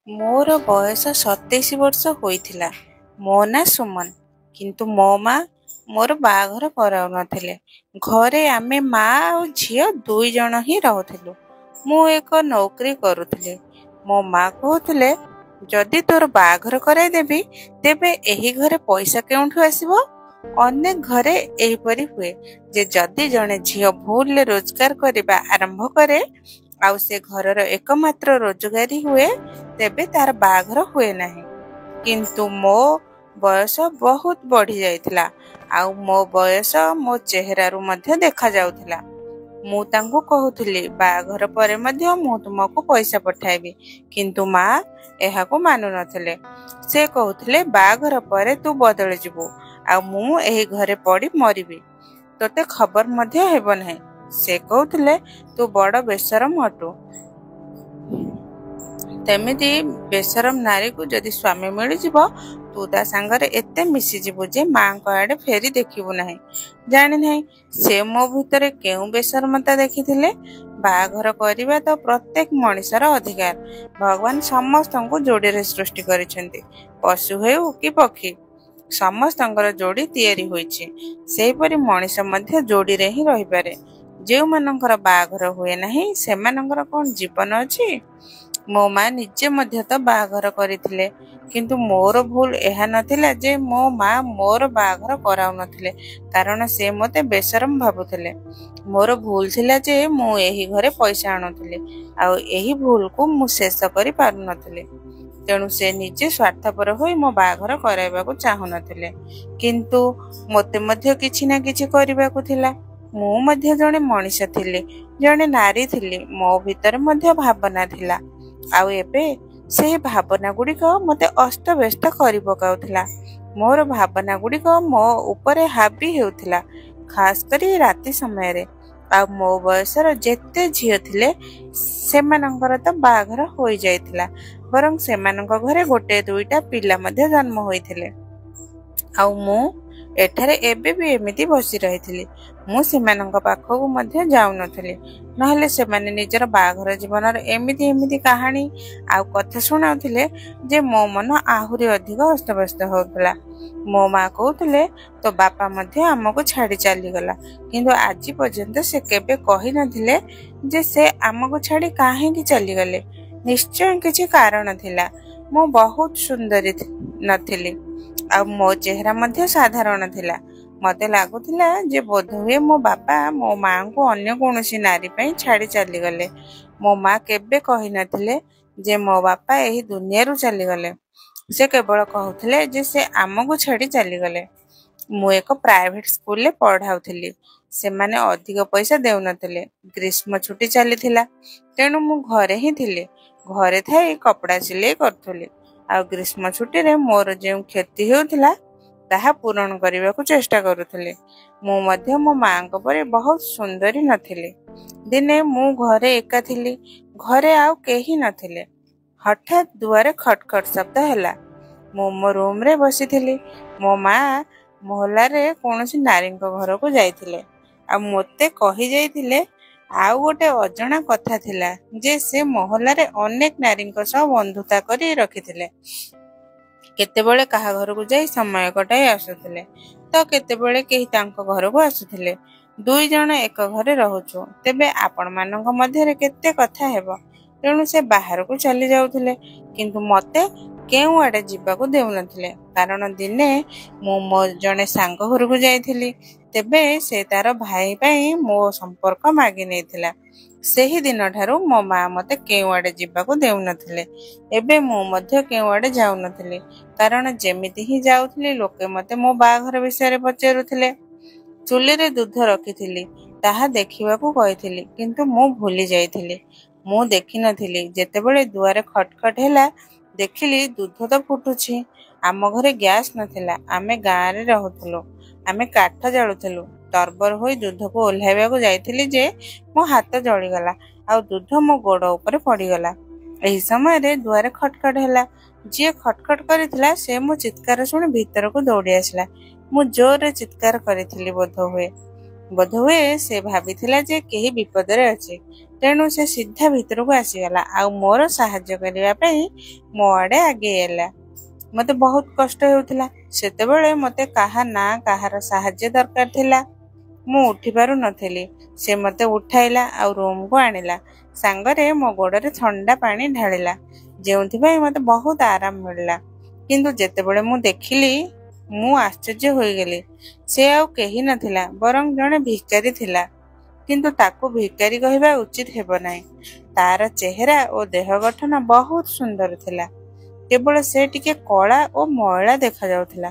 मोर बयस 27 वर्ष होइथिला। मो ना सुमन। किंतु मो मा मोर बाघर कराउ नथिले। घरे आमे मा और झियो दुई जण ही रहथिलु। मु एक नौकरी करुथिले। मो मा कहूथिले जदि तोर बाघर कराई देबी तेबे एही घरे पैसा केउठु आसीबो। अनेक घरे एहीपरि हुए जे जदि जणे झियो भूल रोजगार करिबा आरंभ करे आउ से घरर एकमात्र रोजगारी हुए तेबे तार बाघर हुए नाही। किंतु मो बयस बहुत बढ़ी जाइथिला आउ मो बयस मो चेहरारू मध्य देखा जाउथिला। मु तांको कहूथिली बाघर परे मध्य मु तुमको पैसा पठाइबी। किंतु मा एहाको मानु नथिले। से कहूथिले बाघर परे तू बदल जिबू आ मु एही घरे पड़ी मरिबी। तोते खबर मध्य हेबो नाही। से कहूथिले तू बड़ बेशरम हटू। तेमिति बेशरम नारी को जदि स्वामी मिल जिवो तू ता सांगरे एते मिसी जिवु जे मां को आडे फेरी देखिबु नाही। जानि नाही से मो भितरे केउ बेशरमता देखिथिले। बाघर करिबा तो प्रत्येक मनिषर अधिकार। भगवान समस्तंको जोड़ी रे सृष्टि करिसेंती। पशु हेउ कि पक्षी समस्तंकर जोड़ी तयारी होइछि। सेहि परि मनिष मध्य जोड़ी रे ही रहि पारे। जे मानकर बाघर हुए नाही सेमानकर कोन जीवन अछि। मो मा निजे मध्य तो बाघर करिथिले। किंतु मोर भूल एहा नथिला जे मो मा मोर बाघर कराउ नथिले कारण से मते बेशरम भाबुथिले। मोर भूल थिला जे मु एही घरे पैसा आनुथिले आ एही भूल को मु शेष करि पारु नथिले। तेणु से निजे स्वार्थपर होई मो बाघर कराइबाकू चाहु नथिले। किंतु मते मध्य किछि ना किछि करिबाकू थिला। मु मध्य जणे मनिष थिले जणे नारी थिले। मो भितर मध्य भावना थिला आउ एबे से भावना गुड़िक मते अस्त व्यस्त करि पकाउथिला। मोर भावना गुड़िक मो ऊपर हाबी हेउथिला खास करी राति समय रे। आ मो बयसर जेते झियो थिले सेमानंकर तो बाघर होई जाइथिला बरं सेमानंक घरे गोटे दुईटा पिला मध्य जन्म होइथिले। आउ मु एठारे एबे भी एमिति बसी रहिथिली। मु सेमानंक पाखकु मध्य जाउ नथिली नहले सेमाने निजर बाघर जीवनर एमिति कहानी आउ कथा सुनाउथिले जे मो मन आहुरी अधिक अस्तव्यस्त होउथला। मो मा कहूथिले तो बापा मध्य आमको छाड़ी चली गला किंतु आजी पर्यंत से केबे कहि नथिले जे से आमको छाड़ी काहे की चली गले। निश्चय किछि कारण थिला। मो बहुत सुंदरी नथिली आ मो चेहरा मध्य साधारण थिला। मते लागुथिला जे बोध हुए मो बापा मो मां को अन्य कोनोसी नारी पई छाड़ी चली गले। मो मां केबे कहि नथिले जे मो बापा एही दुनिया रु चली गले। से केवल कहूथिले जे से आमको छाड़ी चली गले। मु एक प्राइवेट स्कूल ले पढ़ाउथिली। से माने अधिक पैसा देउ नथिले। ग्रीष्म छुट्टी चलीथिला तेणु मु घरे ही थिले। घरे थाई कपड़ा सिलाई करथुली आ ग्रीष्म छुट्टी रे मोर जे क्षति हेउथिला ताहा पूरण करबाकू चेष्टा करुथिले। मु मध्य मो मां को परे बहुत सुंदरी नथिले। दिने मु घरे एका थिली। घरे आउ केही नथिले। हठात दुआरे खटखट शब्द हैला। मो मो रूम रे बसिथिली। मो मां मोहल्ला रे कोनोसी नारी घर को जाइथिले आ मोते कहि जाइथिले आउ गोटे अजणा कथा थिला जे से मोहल्ला रे अनेक नारी सह बंधुता करी रखिथिले। केतेबेले काहा घर को जाई समय कटाई आसुथिले तो केतेबेले केही तांको घर को आसुथिले। दुई जण एक घरे रहउछु तेबे आपण मानक मध्य रे केते कथा हेबो। तेणु से बाहर को चली जाउथिले किंतु मते केउ आडे जिबाकू देउ नथिले कारण दिने मो जणे सांग घर को जाइथिली तेबे से तार भाई पई मो संपर्क मागी नेथिला। सेही दिन ठारू मो मां मते केउ आडे जिबाकू देउ नथिले। एबे मो मध्य केउ आडे जाउ नथिले कारण जेमिति ही जाउथिले लोके मते मो बाघर विषय रे पचारुथिले। चुली रे दूध रखिथिली ताहा देखिबाकू कहिथिली किंतु मु भूली जाइथिली। मु देखि नथिली जेतेबेले दुआरे खटखट हैला देखिली दूध तो फुटुछि। आम घरे गैस नथिला। आमे गाँ रे रहउथुलो। आमे काठ जाळुथुलो। तरबर होई दूध को ओल्हाइबाकू जाइथिली जे मो हाथ जळी गला आ दूध मो गोड़ ऊपर पड़ी गला। एही समय रे दुआरे खटखट हैला। जे खटखट करिथिला से मो चित्कार सुनि भीतर को दौड़ी आसला। मु जोर रे चित्कार करिथिली बोध हुए। ବୋଧହୁଏ ସେ ଭାବିଥିଲା ଯେ କେହି ବିପଦରେ ଅଛି, ତେଣୁ ସେ ସିଧା ଭିତରକୁ ଆସିଗଲା ଆଉ ମୋର ସାହାଯ୍ୟ କରିବା ପାଇଁ ମୋ ଆଡ଼େ ଆଗେଇ ଆଇଲା। ମୋତେ ବହୁତ କଷ୍ଟ ହେଉଥିଲା। ସେତେବେଳେ ମୋତେ କାହା ନା କାହାର ସାହାଯ୍ୟ ଦରକାର ଥିଲା। ମୁଁ ଉଠି ପାରୁନଥିଲି। ସେ ମୋତେ ଉଠାଇଲା ଆଉ ରୁମକୁ ଆଣିଲା। ସାଙ୍ଗରେ ମୋ ଗୋଡ଼ରେ ଥଣ୍ଡା ପାଣି ଢାଳିଲା, ଯେଉଁଥିପାଇଁ ମୋତେ ବହୁତ ଆରାମ ମିଳିଲା। କିନ୍ତୁ ଯେତେବେଳେ ମୁଁ ଦେଖିଲି, ମୁଁ ଆଶ୍ଚର୍ଯ୍ୟ ହୋଇଗଲି। ସେ ଆଉ କେହି ନଥିଲା, ବରଂ ଜଣେ ଭିକାରୀ ଥିଲା। କିନ୍ତୁ ତାକୁ ଭିକାରୀ କହିବା ଉଚିତ ହେବ ନାହିଁ। ତାର ଚେହେରା ଓ ଦେହ ଗଠନ ବହୁତ ସୁନ୍ଦର ଥିଲା। କେବଳ ସେ ଟିକେ କଳା ଓ ମଇଳା ଦେଖାଯାଉଥିଲା।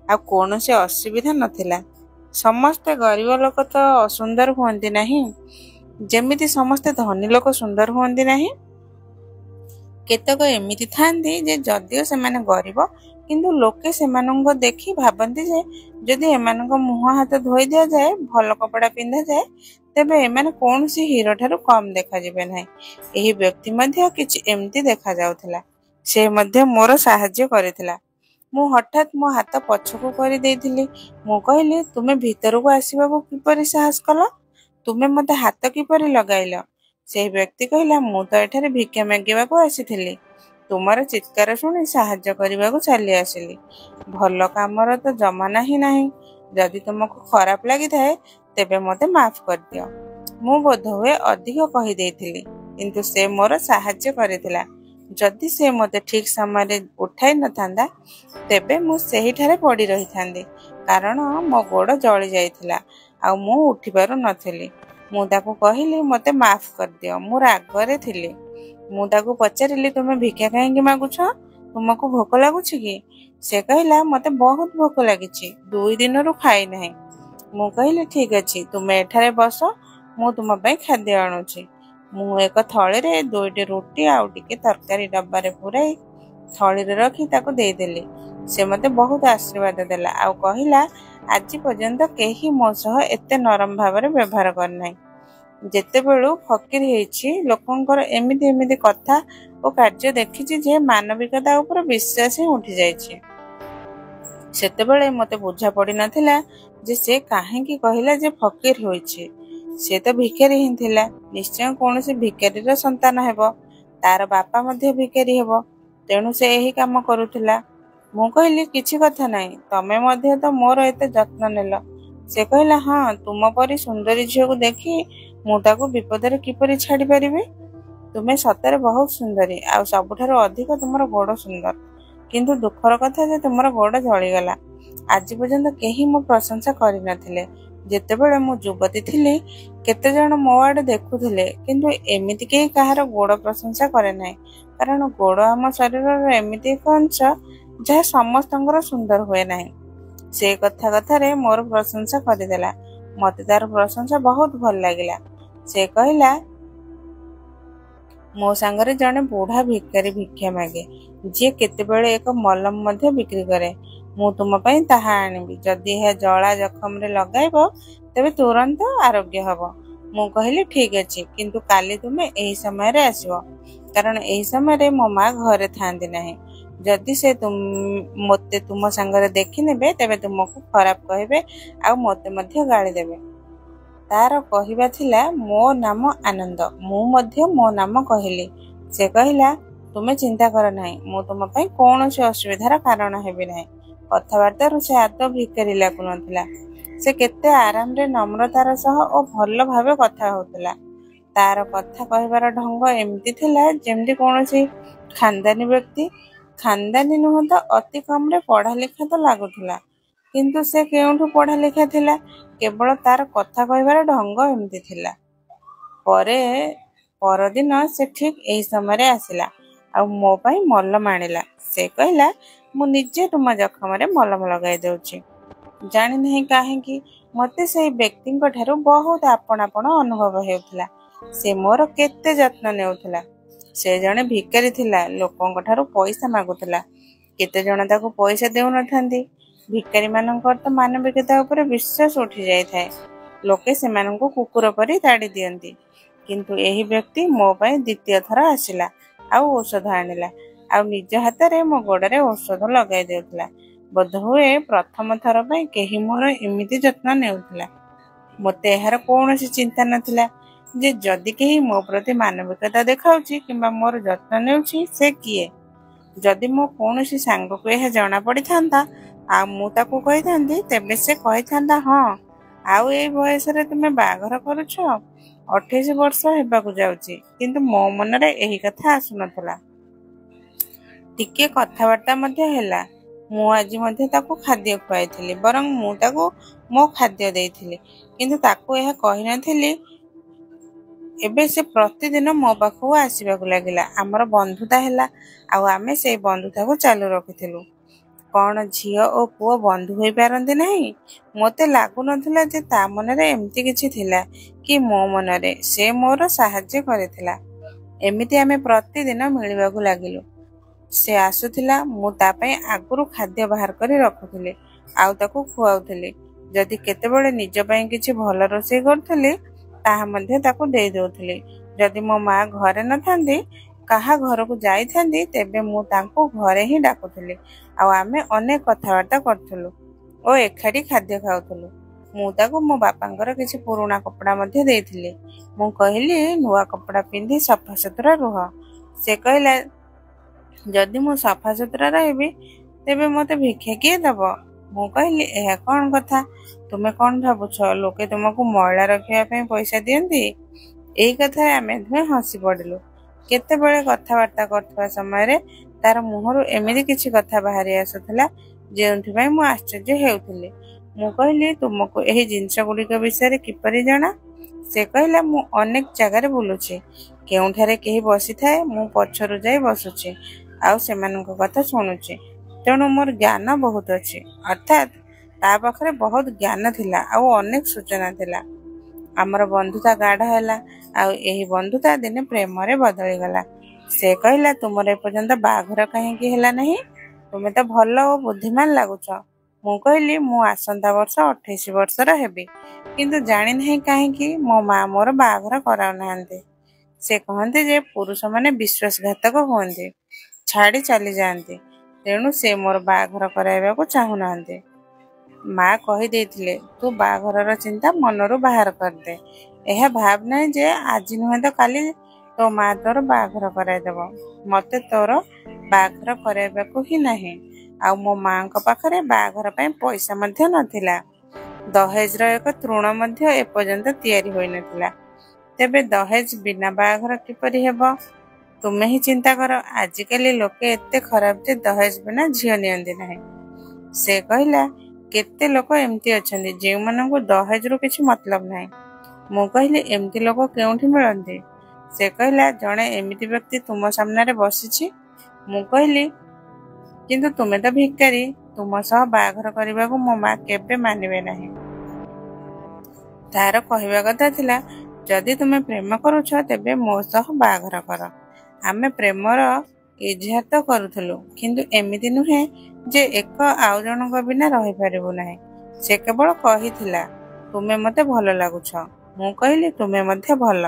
ଆଉ କୌଣସି ଅସୁବିଧା ନଥିଲା। ସମସ୍ତେ ଗରିବ ଲୋକ ତ ଅସୁନ୍ଦର ହୁଅନ୍ତି ନାହିଁ, ଯେମିତି ସମସ୍ତେ ଧନୀ ଲୋକ ସୁନ୍ଦର ହୁଅନ୍ତି ନାହିଁ। କେତେକ ଏମିତି ଥାନ୍ତି ଯେ ଯଦିଓ ସେମାନେ ଗରିବ, କିନ୍ତୁ ଲୋକେ ସେମାନଙ୍କୁ ଦେଖି ଭାବନ୍ତି ଯେ ଯଦି ଏମାନଙ୍କ ମୁହଁ ହାତ ଧୋଇ ଦିଆଯାଏ, ଭଲ କପଡ଼ା ପିନ୍ଧାଯାଏ, ତେବେ ଏମାନେ କୌଣସି ହିରୋ ଠାରୁ କମ୍ ଦେଖାଯିବେ ନାହିଁ। ଏହି ବ୍ୟକ୍ତି ମଧ୍ୟ କିଛି ଏମିତି ଦେଖାଯାଉଥିଲା। ସେ ମଧ୍ୟ ମୋର ସାହାଯ୍ୟ କରିଥିଲା। ମୁଁ ହଠାତ୍ ମୋ ହାତ ପଛକୁ କରିଦେଇଥିଲି। ମୁଁ କହିଲି, ତୁମେ ଭିତରକୁ ଆସିବାକୁ କିପରି ସାହସ କଲ? ତୁମେ ମୋତେ ହାତ କିପରି ଲଗାଇଲ? ସେହି ବ୍ୟକ୍ତି କହିଲା, ମୁଁ ତ ଏଠାରେ ଭିକ୍ଷା ମାଗିବାକୁ ଆସିଥିଲି। ତୁମର ଚିତ୍କାର ଶୁଣି ସାହାଯ୍ୟ କରିବାକୁ ଚାଲି ଆସିଲି। ଭଲ କାମର ତ ଜମାନା ହିଁ ନାହିଁ। ଯଦି ତୁମକୁ ଖରାପ ଲାଗିଥାଏ, ତେବେ ମୋତେ ମାଫ କରିଦିଅ। ମୁଁ ବୋଧହୁଏ ଅଧିକ କହିଦେଇଥିଲି, କିନ୍ତୁ ସେ ମୋର ସାହାଯ୍ୟ କରିଥିଲା। ଯଦି ସେ ମୋତେ ଠିକ୍ ସମୟରେ ଉଠାଇ ନଥାନ୍ତା, ତେବେ ମୁଁ ସେହିଠାରେ ପଡ଼ି ରହିଥାନ୍ତି, କାରଣ ମୋ ଗୋଡ଼ ଜଳି ଯାଇଥିଲା ଆଉ ମୁଁ ଉଠିପାରୁ ନଥିଲି। ମୁଁ ତାକୁ କହିଲି, ମୋତେ ମାଫ କରିଦିଅ, ମୁଁ ରାଗରେ ଥିଲି। ମୁଁ ତାକୁ ପଚାରିଲି, ତୁମେ ଭିକ୍ଷା କାହିଁକି ମାଗୁଛ? ତୁମକୁ ଭୋକ ଲାଗୁଛି କି? ସେ କହିଲା, ମୋତେ ବହୁତ ଭୋକ ଲାଗିଛି, 2 ଦିନରୁ ଖାଇନାହିଁ। ମୁଁ କହିଲି, ଠିକ୍ ଅଛି, ତୁମେ ଏଠାରେ ବସ, ମୁଁ ତୁମ ପାଇଁ ଖାଦ୍ୟ ଆଣୁଛି। ମୁଁ ଏକ ଥଳିରେ 2ଟି ରୁଟି ଆଉ ଟିକେ ତରକାରୀ ଡବାରେ ପୂରାଇ ଥଳିରେ ରଖି ତାକୁ ଦେଇଦେଲି। ସେ ମୋତେ ବହୁତ ଆଶୀର୍ବାଦ ଦେଲା ଆଉ କହିଲା, ଆଜି ପର୍ଯ୍ୟନ୍ତ କେହି ମୋ ସହ ଏତେ ନରମ ଭାବରେ ବ୍ୟବହାର କରିନାହିଁ। ଯେତେବେଳୁ ଫକିର ହେଇଛି, ଲୋକଙ୍କର ଏମିତି କଥା ଓ କାର୍ଯ୍ୟ ଦେଖିଛି ଯେ ମାନବିକତା ଉପରେ ବିଶ୍ୱାସ ହିଁ ଉଠିଯାଇଛି। ସେତେବେଳେ ମୋତେ ବୁଝା ପଡ଼ିନଥିଲା ଯେ ସେ କାହିଁକି କହିଲା ଯେ ଫକିର ହୋଇଛି। ସେ ତ ଭିକାରୀ ହିଁ ଥିଲା। ନିଶ୍ଚୟ କୌଣସି ଭିକାରୀର ସନ୍ତାନ ହେବ। ତାର ବାପା ମଧ୍ୟ ଭିକାରୀ ହେବ, ତେଣୁ ସେ ଏହି କାମ କରୁଥିଲା। ମୁଁ କହିଲି, କିଛି କଥା ନାହିଁ, ତମେ ମଧ୍ୟ ତ ମୋର ଏତେ ଯତ୍ନ ନେଲ। ସେ କହିଲା, ହଁ, ତୁମ ପରି ସୁନ୍ଦରୀ ଝିଅକୁ ଦେଖି ମୁଁ ତାକୁ ବିପଦରେ କିପରି ଛାଡ଼ିପାରିବି? ତୁମେ ସତରେ ବହୁତ ସୁନ୍ଦରୀ, ଆଉ ସବୁଠାରୁ ଅଧିକ ତୁମର ଗୋଡ଼ ସୁନ୍ଦର। କିନ୍ତୁ ଦୁଃଖର କଥା ଯେ ତୁମର ଗୋଡ଼ ଜଳିଗଲା। ଆଜି ପର୍ଯ୍ୟନ୍ତ କେହି ମୋ ପ୍ରଶଂସା କରିନଥିଲେ। ଯେତେବେଳେ ମୁଁ ଯୁବତୀ ଥିଲି, କେତେଜଣ ମୋ ଆଡ଼େ ଦେଖୁଥିଲେ, କିନ୍ତୁ ଏମିତି କେହି କାହାର ଗୋଡ଼ ପ୍ରଶଂସା କରେ ନାହିଁ, କାରଣ ଗୋଡ଼ ଆମ ଶରୀରର ଏମିତି ଏକ ଅଂଶ ଯାହା ସମସ୍ତଙ୍କର ସୁନ୍ଦର ହୁଏ ନାହିଁ। ସେ କଥାରେ ମୋର ପ୍ରଶଂସା କରିଦେଲା। ମୋତେ ତାର ପ୍ରଶଂସା ବହୁତ ଭଲ ଲାଗିଲା। ସେ କହିଲା, ମୋ ସାଙ୍ଗରେ ଜଣେ ବୁଢ଼ା ଭିକାରୀ ଭିକ୍ଷା ମାଗେ, ଯିଏ କେତେବେଳେ ଏକ ମଲମ ମଧ୍ୟ ବିକ୍ରି କରେ। ମୁଁ ତୁମ ପାଇଁ ତାହା ଆଣିବି। ଯଦି ଏହା ଜଳା ଜଖମରେ ଲଗାଇବ, ତେବେ ତୁରନ୍ତ ଆରୋଗ୍ୟ ହେବ। ମୁଁ କହିଲି, ଠିକ୍ ଅଛି, କିନ୍ତୁ କାଲି ତୁମେ ଏହି ସମୟରେ ଆସିବ, କାରଣ ଏହି ସମୟରେ ମୋ ମା ଘରେ ଥାଆନ୍ତି ନାହିଁ। ଯଦି ସେ ମୋତେ ତୁମ ସାଙ୍ଗରେ ଦେଖିନେବେ, ତେବେ ତୁମକୁ ଖରାପ କହିବେ ଆଉ ମୋତେ ମଧ୍ୟ ଗାଳି ଦେବେ। ତାର କହିବା ଥିଲା, ମୋ ନାମ ଆନନ୍ଦ। ମୁଁ ମଧ୍ୟ ମୋ ନାମ କହିଲି। ସେ କହିଲା, ତୁମେ ଚିନ୍ତା କର ନାହିଁ, ମୁଁ ତୁମ ପାଇଁ କୌଣସି ଅସୁବିଧାର କାରଣ ହେବି ନାହିଁ। କଥାବାର୍ତ୍ତାରୁ ସେ ଆଦୌ ଭିକାରୀ ଲାଗୁନଥିଲା। ସେ କେତେ ଆରାମରେ, ନମ୍ରତାର ସହ ଓ ଭଲ ଭାବେ କଥା ହେଉଥିଲା। ତାର କଥା କହିବାର ଢଙ୍ଗ ଏମିତି ଥିଲା ଯେମିତି କୌଣସି ଖାନଦାନୀ ବ୍ୟକ୍ତି। ଖାନଦାନୀ ନୁହଁ ତ ଅତି କମରେ ପଢ଼ା ଲେଖା ତ ଲାଗୁଥିଲା, କିନ୍ତୁ ସେ କେଉଁଠୁ ପଢ଼ା ଲେଖା ଥିଲା? କେବଳ ତାର କଥା କହିବାର ଢଙ୍ଗ ଏମିତି ଥିଲା। ପରଦିନ ସେ ଠିକ୍ ଏହି ସମୟରେ ଆସିଲା ଆଉ ମୋ ପାଇଁ ମଲମ ଆଣିଲା। ସେ କହିଲା, ମୁଁ ନିଜେ ତୁମ ଜଖମରେ ମଲମ ଲଗାଇ ଦେଉଛି। ଜାଣିନାହିଁ କାହିଁକି ମୋତେ ସେହି ବ୍ୟକ୍ତିଙ୍କ ଠାରୁ ବହୁତ ଆପଣା ଅନୁଭବ ହେଉଥିଲା। ସେ ମୋର କେତେ ଯତ୍ନ ନେଉଥିଲା। ସେ ଜଣେ ଭିକାରୀ ଥିଲା, ଲୋକଙ୍କ ଠାରୁ ପଇସା ମାଗୁଥିଲା। କେତେଜଣ ତାକୁ ପଇସା ଦେଉନଥାନ୍ତି। ଭିକାରୀମାନଙ୍କର ତ ମାନବିକତା ଉପରେ ବିଶ୍ୱାସ ଉଠି ଯାଇଥାଏ। ଲୋକେ ସେମାନଙ୍କୁ କୁକୁର ପରି ତାଡ଼ି ଦିଅନ୍ତି। କିନ୍ତୁ ଏହି ବ୍ୟକ୍ତି ମୋ ପାଇଁ ଦ୍ୱିତୀୟ ଥର ଆସିଲା ଆଉ ଔଷଧ ଆଣିଲା ଆଉ ନିଜ ହାତରେ ମୋ ଗୋଡ଼ରେ ଔଷଧ ଲଗାଇ ଦେଉଥିଲା। ବୋଧହୁଏ ପ୍ରଥମ ଥର ପାଇଁ କେହି ମୋର ଏମିତି ଯତ୍ନ ନେଉଥିଲା। ମୋତେ ଏହାର କୌଣସି ଚିନ୍ତା ନଥିଲା ଯେ ଯଦି କେହି ମୋ ପ୍ରତି ମାନବିକତା ଦେଖାଉଛି କିମ୍ବା ମୋର ଯତ୍ନ ନେଉଛି ସେ କିଏ। ଯଦି ମୋ କୌଣସି ସାଙ୍ଗକୁ ଏହା ଜଣାପଡ଼ିଥାନ୍ତା ଆଉ ମୁଁ ତାକୁ କହିଥାନ୍ତି ତେବେ ସେ କହିଥାନ୍ତା ହଁ ଆଉ ଏଇ ବୟସରେ ତୁମେ ବାହାଘର କରୁଛ, 28 ବର୍ଷ ହେବାକୁ ଯାଉଛି। କିନ୍ତୁ ମୋ ମନରେ ଏହି କଥା ଆସୁନଥିଲା। ଟିକିଏ କଥାବାର୍ତ୍ତା ମଧ୍ୟ ହେଲା। ମୁଁ ଆଜି ମଧ୍ୟ ତାକୁ ଖାଦ୍ୟ ଖୁଆଇଥିଲି, ବରଂ ମୁଁ ତାକୁ ମୋ ଖାଦ୍ୟ ଦେଇଥିଲି, କିନ୍ତୁ ତାକୁ ଏହା କହିନଥିଲି। ଏବେ ସେ ପ୍ରତିଦିନ ମୋ ପାଖକୁ ଆସିବାକୁ ଲାଗିଲା। ଆମର ବନ୍ଧୁତା ହେଲା ଆଉ ଆମେ ସେଇ ବନ୍ଧୁତାକୁ ଚାଲୁ ରଖିଥିଲୁ। କ'ଣ ଝିଅ ଓ ପୁଅ ବନ୍ଧୁ ହୋଇପାରନ୍ତି ନାହିଁ? ମୋତେ ଲାଗୁନଥିଲା ଯେ ତା ମନରେ ଏମିତି କିଛି ଥିଲା କି ମୋ ମନରେ। ସେ ମୋର ସାହାଯ୍ୟ କରିଥିଲା। ଏମିତି ଆମେ ପ୍ରତିଦିନ ମିଳିବାକୁ ଲାଗିଲୁ। ସେ ଆସୁଥିଲା, ମୁଁ ତା ପାଇଁ ଆଗରୁ ଖାଦ୍ୟ ବାହାର କରି ରଖୁଥିଲି ଆଉ ତାକୁ ଖୁଆଉଥିଲି। ଯଦି କେତେବେଳେ ନିଜ ପାଇଁ କିଛି ଭଲ ରୋଷେଇ କରୁଥିଲି ତାହା ମଧ୍ୟ ତାକୁ ଦେଇ ଦେଉଥିଲି। ଯଦି ମୋ ମା ଘରେ ନଥାନ୍ତି, କାହା ଘରକୁ ଯାଇଥାନ୍ତି, ତେବେ ମୁଁ ତାଙ୍କୁ ଘରେ ହିଁ ଡାକୁଥିଲି ଆଉ ଆମେ ଅନେକ କଥାବାର୍ତ୍ତା କରୁଥିଲୁ ଓ ଏକାଠି ଖାଦ୍ୟ ଖାଉଥିଲୁ। ମୁଁ ତାକୁ ମୋ ବାପାଙ୍କର କିଛି ପୁରୁଣା କପଡ଼ା ମଧ୍ୟ ଦେଇଥିଲି। ମୁଁ କହିଲି, ନୂଆ କପଡ଼ା ପିନ୍ଧି ସଫାସୁତୁରା ରୁହ। ସେ କହିଲା, ଯଦି ମୁଁ ସଫାସୁତୁରା ରହିବି ତେବେ ମୋତେ ଭିକ୍ଷା କିଏ ଦେବ? ମୁଁ କହିଲି, ଏହା କ'ଣ କଥା? ତୁମେ କ'ଣ ଭାବୁଛ ଲୋକେ ତୁମକୁ ମଇଳା ରଖିବା ପାଇଁ ପଇସା ଦିଅନ୍ତି? ଏହି କଥାରେ ଆମେ ଦୁହେଁ ହସି ପଡ଼ିଲୁ। କେତେବେଳେ କଥାବାର୍ତ୍ତା କରୁଥିବା ସମୟରେ ତାର ମୁହଁରୁ ଏମିତି କିଛି କଥା ବାହାରି ଆସୁଥିଲା ଯେଉଁଥିପାଇଁ ମୁଁ ଆଶ୍ଚର୍ଯ୍ୟ ହେଉଥିଲି। ମୁଁ କହିଲି, ତୁମକୁ ଏହି ଜିନିଷ ଗୁଡ଼ିକ ବିଷୟରେ କିପରି ଜଣା? ସେ କହିଲା, ମୁଁ ଅନେକ ଜାଗାରେ ବୁଲୁଛି। କେଉଁଠାରେ କେହି ବସିଥାଏ, ମୁଁ ପଛରୁ ଯାଇ ବସୁଛି ଆଉ ସେମାନଙ୍କ କଥା ଶୁଣୁଛି। ତେଣୁ ମୋର ଜ୍ଞାନ ବହୁତ ଅଛି। ଅର୍ଥାତ୍ ତା ପାଖରେ ବହୁତ ଜ୍ଞାନ ଥିଲା ଆଉ ଅନେକ ସୂଚନା ଥିଲା। ଆମର ବନ୍ଧୁତା ଗାଢ଼ ହେଲା ଆଉ ଏହି ବନ୍ଧୁତା ଦିନେ ପ୍ରେମରେ ବଦଳିଗଲା। ସେ କହିଲା, ତୁମର ଏପର୍ଯ୍ୟନ୍ତ ବାହାଘର କାହିଁକି ହେଲା ନାହିଁ? ତୁମେ ତ ଭଲ ଓ ବୁଦ୍ଧିମାନ ଲାଗୁଛ। ମୁଁ କହିଲି, ମୁଁ ଆସନ୍ତା ବର୍ଷ 28 ବର୍ଷର ହେବି, କିନ୍ତୁ ଜାଣିନାହିଁ କାହିଁକି ମୋ ମା ମୋର ବାହାଘର କରାଉନାହାନ୍ତି। ସେ କହନ୍ତି ଯେ ପୁରୁଷମାନେ ବିଶ୍ୱାସଘାତକ ହୁଅନ୍ତି, ଛାଡ଼ି ଚାଲିଯାଆନ୍ତି। ତେଣୁ ସେ ମୋର ବାହାଘର କରାଇବାକୁ ଚାହୁଁନାହାନ୍ତି। ମା କହିଦେଇଥିଲେ, ତୁ ବାହାଘରର ଚିନ୍ତା ମନରୁ ବାହାର କରିଦେ। ଏହା ଭାବ ନାହିଁ ଯେ ଆଜି ନୁହେଁ ତ କାଲି ତୋ ମା ତୋର ବାହାଘର କରାଇଦେବ। ମୋତେ ତୋର ବାହାଘର କରାଇବାକୁ ହିଁ ନାହିଁ। ଆଉ ମୋ ମାଙ୍କ ପାଖରେ ବାହାଘର ପାଇଁ ପଇସା ମଧ୍ୟ ନଥିଲା। ଦହେଜର ଏକ ତୃଣ ମଧ୍ୟ ଏପର୍ଯ୍ୟନ୍ତ ତିଆରି ହୋଇନଥିଲା। ତେବେ ଦହେଜ ବିନା ବାହାଘର କିପରି ହେବ? ତୁମେ ହିଁ ଚିନ୍ତା କର। ଆଜିକାଲି ଲୋକେ ଏତେ ଖରାପ ଯେ ଦହେଜ ବିନା ଝିଅ ନିଅନ୍ତି ନାହିଁ। ସେ କହିଲା, କେତେ ଲୋକ ଏମିତି ଅଛନ୍ତି ଯେଉଁମାନଙ୍କୁ ଦହେଜରୁ କିଛି ମତଲବ ନାହିଁ। ମୁଁ କହିଲି, ଏମିତି ଲୋକ କେଉଁଠି ମିଳନ୍ତି? ସେ କହିଲା, ଜଣେ ଏମିତି ବ୍ୟକ୍ତି ତୁମ ସାମ୍ନାରେ ବସିଛି। ମୁଁ କହିଲି, କିନ୍ତୁ ତୁମେ ତ ଭିକାରୀ। ତୁମ ସହ ବାହାଘର କରିବାକୁ ମୋ ମା କେବେ ମାନିବେ ନାହିଁ। ତାର କହିବା କଥା ଥିଲା, ଯଦି ତୁମେ ପ୍ରେମ କରୁଛ ତେବେ ମୋ ସହ ବାହାଘର କର। ଆମେ ପ୍ରେମର ଇଜହାର ତ କରୁଥିଲୁ, କିନ୍ତୁ ଏମିତି ନୁହେଁ ଯେ ଏକ ଆଉ ଜଣଙ୍କ ବିନା ରହିପାରିବୁ ନାହିଁ। ସେ କେବଳ କହିଥିଲା, ତୁମେ ମୋତେ ଭଲ ଲାଗୁଛ। ମୁଁ କହିଲି, ତୁମେ ମଧ୍ୟ ଭଲ,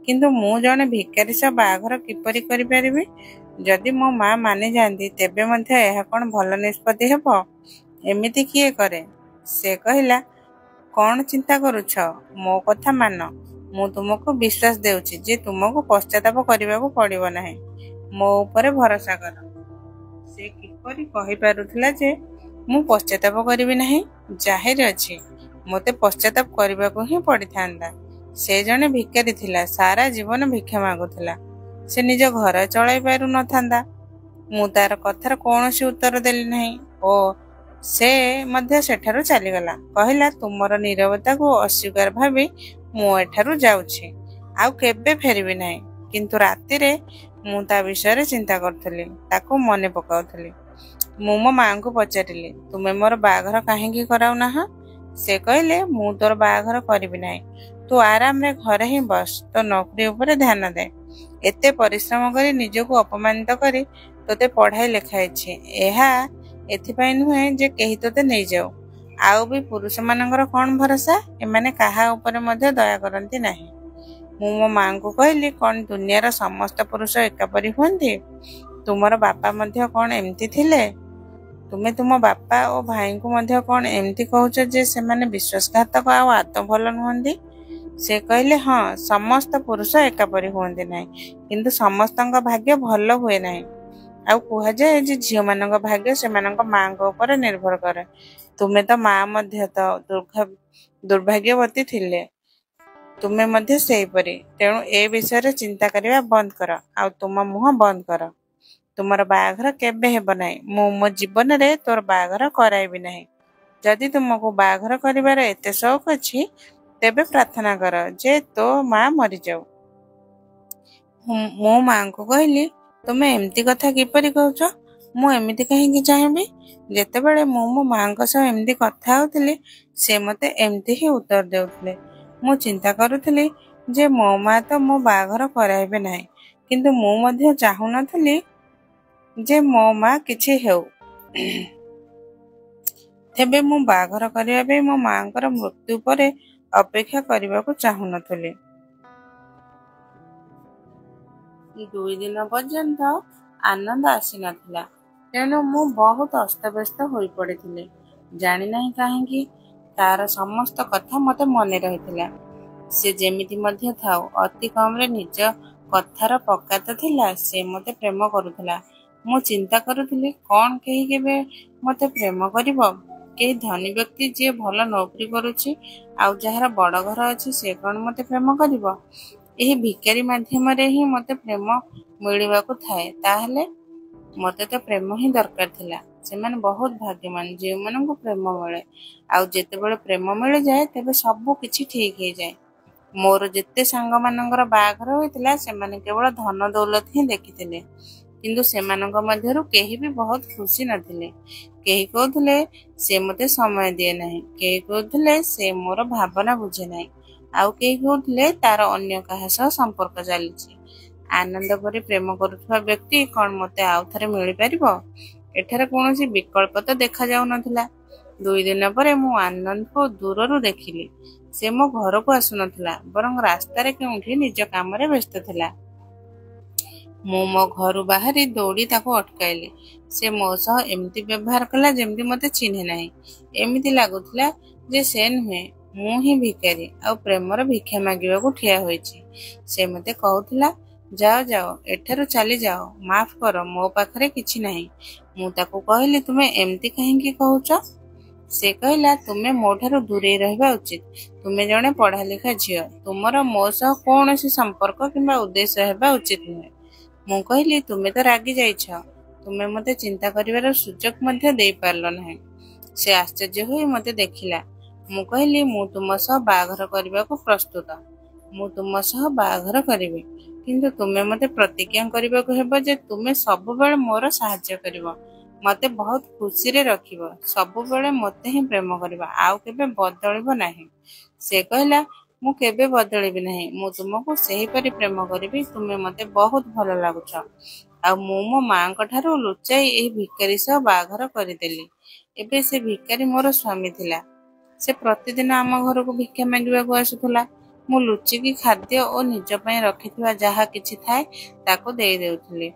କିନ୍ତୁ ମୁଁ ଜଣେ ଭିକାରୀ ସହ ବାହାଘର କିପରି କରିପାରିବି? ଯଦି ମୋ ମା ମାନିଯାଆନ୍ତି ତେବେ ମଧ୍ୟ ଏହା କ'ଣ ଭଲ ନିଷ୍ପତ୍ତି ହେବ? ଏମିତି କିଏ କରେ? ସେ କହିଲା, କ'ଣ ଚିନ୍ତା କରୁଛ? ମୋ କଥା ମାନ। ମୁଁ ତୁମକୁ ବିଶ୍ୱାସ ଦେଉଛି ଯେ ତୁମକୁ ପଶ୍ଚାତାପ କରିବାକୁ ପଡ଼ିବ ନାହିଁ। ମୋ ଉପରେ ଭରସା କର। ସେ କିପରି କହିପାରୁଥିଲା ଯେ ମୁଁ ପଶ୍ଚାତାପ କରିବି ନାହିଁ? ଜାହିର ଅଛି, ମୋତେ ପଶ୍ଚାତାପ କରିବାକୁ ହିଁ ପଡ଼ିଥାନ୍ତା। ସେ ଜଣେ ଭିକାରୀ ଥିଲା, ସାରା ଜୀବନ ଭିକ୍ଷା ମାଗୁଥିଲା। ସେ ନିଜ ଘର ଚଳାଇ ପାରୁନଥାନ୍ତା। ମୁଁ ତାର କଥାର କୌଣସି ଉତ୍ତର ଦେଲି ନାହିଁ ଓ ସେ ମଧ୍ୟ ସେଠାରୁ ଚାଲିଗଲା। କହିଲା, ତୁମର ନୀରବତାକୁ ଅସ୍ୱୀକାର ଭାବି ମୁଁ ଏଠାରୁ ଯାଉଛି, ଆଉ କେବେ ଫେରିବି ନାହିଁ। କିନ୍ତୁ ରାତିରେ ମୁଁ ତା ବିଷୟରେ ଚିନ୍ତା କରୁଥିଲି, ତାକୁ ମନେ ପକାଉଥିଲି। ମୁଁ ମୋ ମାଆଙ୍କୁ ପଚାରିଲି, ତୁମେ ମୋର ବାହାଘର କାହିଁକି କରାଉନାହଁ? ସେ କହିଲେ, ମୁଁ ତୋର ବାହାଘର କରିବି ନାହିଁ। ତୁ ଆରାମରେ ଘରେ ହିଁ ବସ, ତୋ ନୌକରି ଉପରେ ଧ୍ୟାନ ଦେ। ଏତେ ପରିଶ୍ରମ କରି ନିଜକୁ ଅପମାନିତ କରି ତୋତେ ପଢ଼ାଇ ଲେଖାଇଛି। ଏହା ଏଥିପାଇଁ ନୁହେଁ ଯେ କେହି ତୋତେ ନେଇଯାଉ। ଆଉ ବି ପୁରୁଷମାନଙ୍କର କ'ଣ ଭରସା? ଏମାନେ କାହା ଉପରେ ମଧ୍ୟ ଦୟା କରନ୍ତି ନାହିଁ। ମୁଁ ମୋ ମାଆଙ୍କୁ କହିଲି, କ'ଣ ଦୁନିଆର ସମସ୍ତ ପୁରୁଷ ଏକାପରି ହୁଅନ୍ତି? ତୁମର ବାପା ମଧ୍ୟ କ'ଣ ଏମିତି ଥିଲେ? ତୁମେ ତୁମ ବାପା ଓ ଭାଇଙ୍କୁ ମଧ୍ୟ କ'ଣ ଏମିତି କହୁଛ ଯେ ସେମାନେ ବିଶ୍ୱାସଘାତକ ଆଉ ଆଦୌ ଭଲ ନୁହନ୍ତି? ସେ କହିଲେ, ହଁ, ସମସ୍ତ ପୁରୁଷ ଏକାପରି ହୁଅନ୍ତି ନାହିଁ, କିନ୍ତୁ ସମସ୍ତଙ୍କ ଭାଗ୍ୟ ଭଲ ହୁଏ ନାହିଁ। ଆଉ କୁହାଯାଏ ଯେ ଝିଅମାନଙ୍କ ଭାଗ୍ୟ ସେମାନଙ୍କ ମାଆଙ୍କ ଉପରେ ନିର୍ଭର କରେ। ତୁମେ ତ ମା ମଧ୍ୟ ତ ଦୁର୍ଭାଗ୍ୟବତୀ ଥିଲେ। ତୁମେ ମଧ୍ୟ ସେହିପରି। ତେଣୁ ଏ ବିଷୟରେ ଚିନ୍ତା କରିବା ବନ୍ଦ କର ଆଉ ତୁମ ମୁହଁ ବନ୍ଦ କର। ତୁମର ବାହାଘର କେବେ ହେବ ନାହିଁ। ମୁଁ ମୋ ଜୀବନରେ ତୋର ବାହାଘର କରାଇବି ନାହିଁ। ଯଦି ତୁମକୁ ବାହାଘର କରିବାର ଏତେ ସଉକ ଅଛି, ତେବେ ପ୍ରାର୍ଥନା କର ଯେ ତୋ ମା ମରିଯାଉ। ମୁଁ ମାଆଙ୍କୁ କହିଲି, ତୁମେ ଏମିତି କଥା କିପରି କହୁଛ? ମୁଁ ଏମିତି କାହିଁକି ଚାହିଁବି? ଯେତେବେଳେ ମୁଁ ମୋ ମାଆଙ୍କ ସହ ଏମିତି କଥା ହେଉଥିଲି, ସେ ମୋତେ ଏମିତି ହିଁ ଉତ୍ତର ଦେଉଥିଲେ। ମୁଁ ଚିନ୍ତା କରୁଥିଲି ଯେ ମୋ ମା ତ ମୋ ବାହାଘର କରାଇବେ ନାହିଁ, କିନ୍ତୁ ମୁଁ ମଧ୍ୟ ଚାହୁଁନଥିଲି ଯେ ମୋ ମା କିଛି ହେଉ। ତେବେ ମୁଁ ବାହାଘର କରିବା ପାଇଁ ମୋ ମାଆଙ୍କର ମୃତ୍ୟୁ ପରେ ଅପେକ୍ଷା କରିବାକୁ ଚାହୁଁନଥିଲି। 2 ଦିନ ପର୍ଯ୍ୟନ୍ତ ଆନନ୍ଦ ଆସିନଥିଲା। ତେଣୁ ମୁଁ ବହୁତ ଅସ୍ତବ୍ୟସ୍ତ ହୋଇପଡ଼ିଥିଲି। ଜାଣିନାହିଁ କାହିଁକି ତାର ସମସ୍ତ କଥା ମୋତେ ମନେ ରହିଥିଲା। ସେ ଯେମିତି ମଧ୍ୟ ଥାଉ, ଅତି କମରେ ନିଜ କଥାର ପକାତ ଥିଲା। ସେ ମୋତେ ପ୍ରେମ କରୁଥିଲା। ମୁଁ ଚିନ୍ତା କରୁଥିଲି, କ'ଣ କେହି କେବେ ମୋତେ ପ୍ରେମ କରିବ? କେହି ଧନୀ ବ୍ୟକ୍ତି ଯିଏ ଭଲ ନୌକରି କରୁଛି ଆଉ ଯାହାର ବଡ଼ ଘର ଅଛି, ସେ କ'ଣ ମୋତେ ପ୍ରେମ କରିବ? ଏହି ଭିକାରୀ ମାଧ୍ୟମରେ ହିଁ ମୋତେ ପ୍ରେମ ମିଳିବାକୁ ଥାଏ। ତାହେଲେ ମୋତେ ତ ପ୍ରେମ ହିଁ ଦରକାର ଥିଲା। ସେମାନେ ବହୁତ ଭାଗ୍ୟବାନ ଯେଉଁମାନଙ୍କୁ ପ୍ରେମ ମିଳେ। ଆଉ ଯେତେବେଳେ ପ୍ରେମ ମିଳିଯାଏ, ତେବେ ସବୁ କିଛି ଠିକ୍ ହେଇଯାଏ। ମୋର ଯେତେ ସାଙ୍ଗମାନଙ୍କର ବାହାଘର ହୋଇଥିଲା, ସେମାନେ କେବଳ ଧନ ଦୌଲତ ହିଁ ଦେଖିଥିଲେ। କିନ୍ତୁ ସେମାନଙ୍କ ମଧ୍ୟରୁ କେହି ବି ବହୁତ ଖୁସି ନଥିଲେ। କେହି କହୁଥିଲେ ସେ ମୋତେ ସମୟ ଦିଏ ନାହିଁ, କେହି କହୁଥିଲେ ସେ ମୋର ଭାବନା ବୁଝେ ନାହିଁ, ଆଉ କେହି କହୁଥିଲେ ତାର ଅନ୍ୟ କାହା ସହ ସମ୍ପର୍କ ଚାଲିଛି। ଆନନ୍ଦ ପରି ପ୍ରେମ କରୁଥିବା ବ୍ୟକ୍ତି କ'ଣ ମୋତେ ଆଉ ଥରେ ମିଳିପାରିବ? ଏଠାରେ କୌଣସି ବିକଳ୍ପ ତ ଦେଖାଯାଉନଥିଲା। 2 ଦିନ ପରେ ମୁଁ ଆନନ୍ଦକୁ ଦୂରରୁ ଦେଖିଲି। ସେ ମୋ ଘରକୁ ଆସୁନଥିଲା, ବରଂ ରାସ୍ତାରେ କେଉଁଠି ନିଜ କାମରେ ବ୍ୟସ୍ତ ଥିଲା। ମୁଁ ମୋ ଘରୁ ବାହାରି ଦୌଡ଼ି ତାକୁ ଅଟକାଇଲି। ସେ ମୋ ସହ ଏମିତି ବ୍ୟବହାର କଲା ଯେମିତି ମୋତେ ଚିହ୍ନେ ନାହିଁ। ଏମିତି ଲାଗୁଥିଲା ଯେ ସେ ନୁହେଁ, ମୁଁ ହିଁ ଭିକାରୀ ଆଉ ପ୍ରେମର ଭିକ୍ଷା ମାଗିବାକୁ ଠିଆ ହୋଇଛି। ସେ ମୋତେ କହୁଥିଲା, ଯାଅ ଯାଅ, ଏଠାରୁ ଚାଲିଯାଅ, ମାଫ୍ କର, ମୋ ପାଖରେ କିଛି ନାହିଁ। ମୁଁ ତାକୁ କହିଲି, ତୁମେ ଏମିତି କାହିଁକି କହୁଛ? ସେ କହିଲା, ତୁମେ ମୋ ଠାରୁ ଦୂରେଇ ରହିବା ଉଚିତ। ତୁମେ ଜଣେ ପଢ଼ାଲେଖା ଝିଅ। ତୁମର ମୋ ସହ କୌଣସି ସମ୍ପର୍କ କିମ୍ବା ଉଦ୍ଦେଶ୍ୟ ହେବା ଉଚିତ ନୁହେଁ। ମୁଁ କହିଲି, ତୁମେ ତ ରାଗି ଯାଇଛ। ତୁମେ ମୋତେ ଚିନ୍ତା କରିବାର ସୁଯୋଗ ମଧ୍ୟ ଦେଇପାରିଲ ନାହିଁ। ସେ ଆଶ୍ଚର୍ଯ୍ୟ ହୋଇ ମୋତେ ଦେଖିଲା। ମୁଁ କହିଲି, ମୁଁ ତୁମ ସହ ବାହାଘର କରିବାକୁ ପ୍ରସ୍ତୁତ। ମୁଁ ତୁମ ସହ ବାହାଘର କରିବି, କିନ୍ତୁ ତୁମେ ମୋତେ ପ୍ରତିଜ୍ଞା କରିବାକୁ ହେବ ଯେ ତୁମେ ସବୁବେଳେ ମୋର ସାହାଯ୍ୟ କରିବ, ମୋତେ ବହୁତ ଖୁସିରେ ରଖିବ, ସବୁବେଳେ ମୋତେ ହିଁ ପ୍ରେମ କରିବ, ଆଉ କେବେ ବଦଳିବ ନାହିଁ। ସେ କହିଲା, ମୁଁ କେବେ ବଦଳିବି ନାହିଁ। ମୁଁ ତୁମକୁ ସେହିପରି ପ୍ରେମ କରିବି। ତୁମେ ମୋତେ ବହୁତ ଭଲ ଲାଗୁଛ। ଆଉ ମୁଁ ମୋ ମାଆଙ୍କ ଠାରୁ ଲୁଚାଇ ଏହି ଭିକାରୀ ସହ ବାହାଘର କରିଦେଲି। ଏବେ ସେ ଭିକାରୀ ମୋର ସ୍ୱାମୀ ଥିଲା। ସେ ପ୍ରତିଦିନ ଆମ ଘରକୁ ଭିକ୍ଷା ମାଗିବାକୁ ଆସୁଥିଲା। ମୁଁ ଲୁଚିକି ଖାଦ୍ୟ ଓ ନିଜ ପାଇଁ ରଖିଥିବା ଯାହା କିଛି ଥାଏ ତାକୁ ଦେଇ ଦେଉଥିଲି।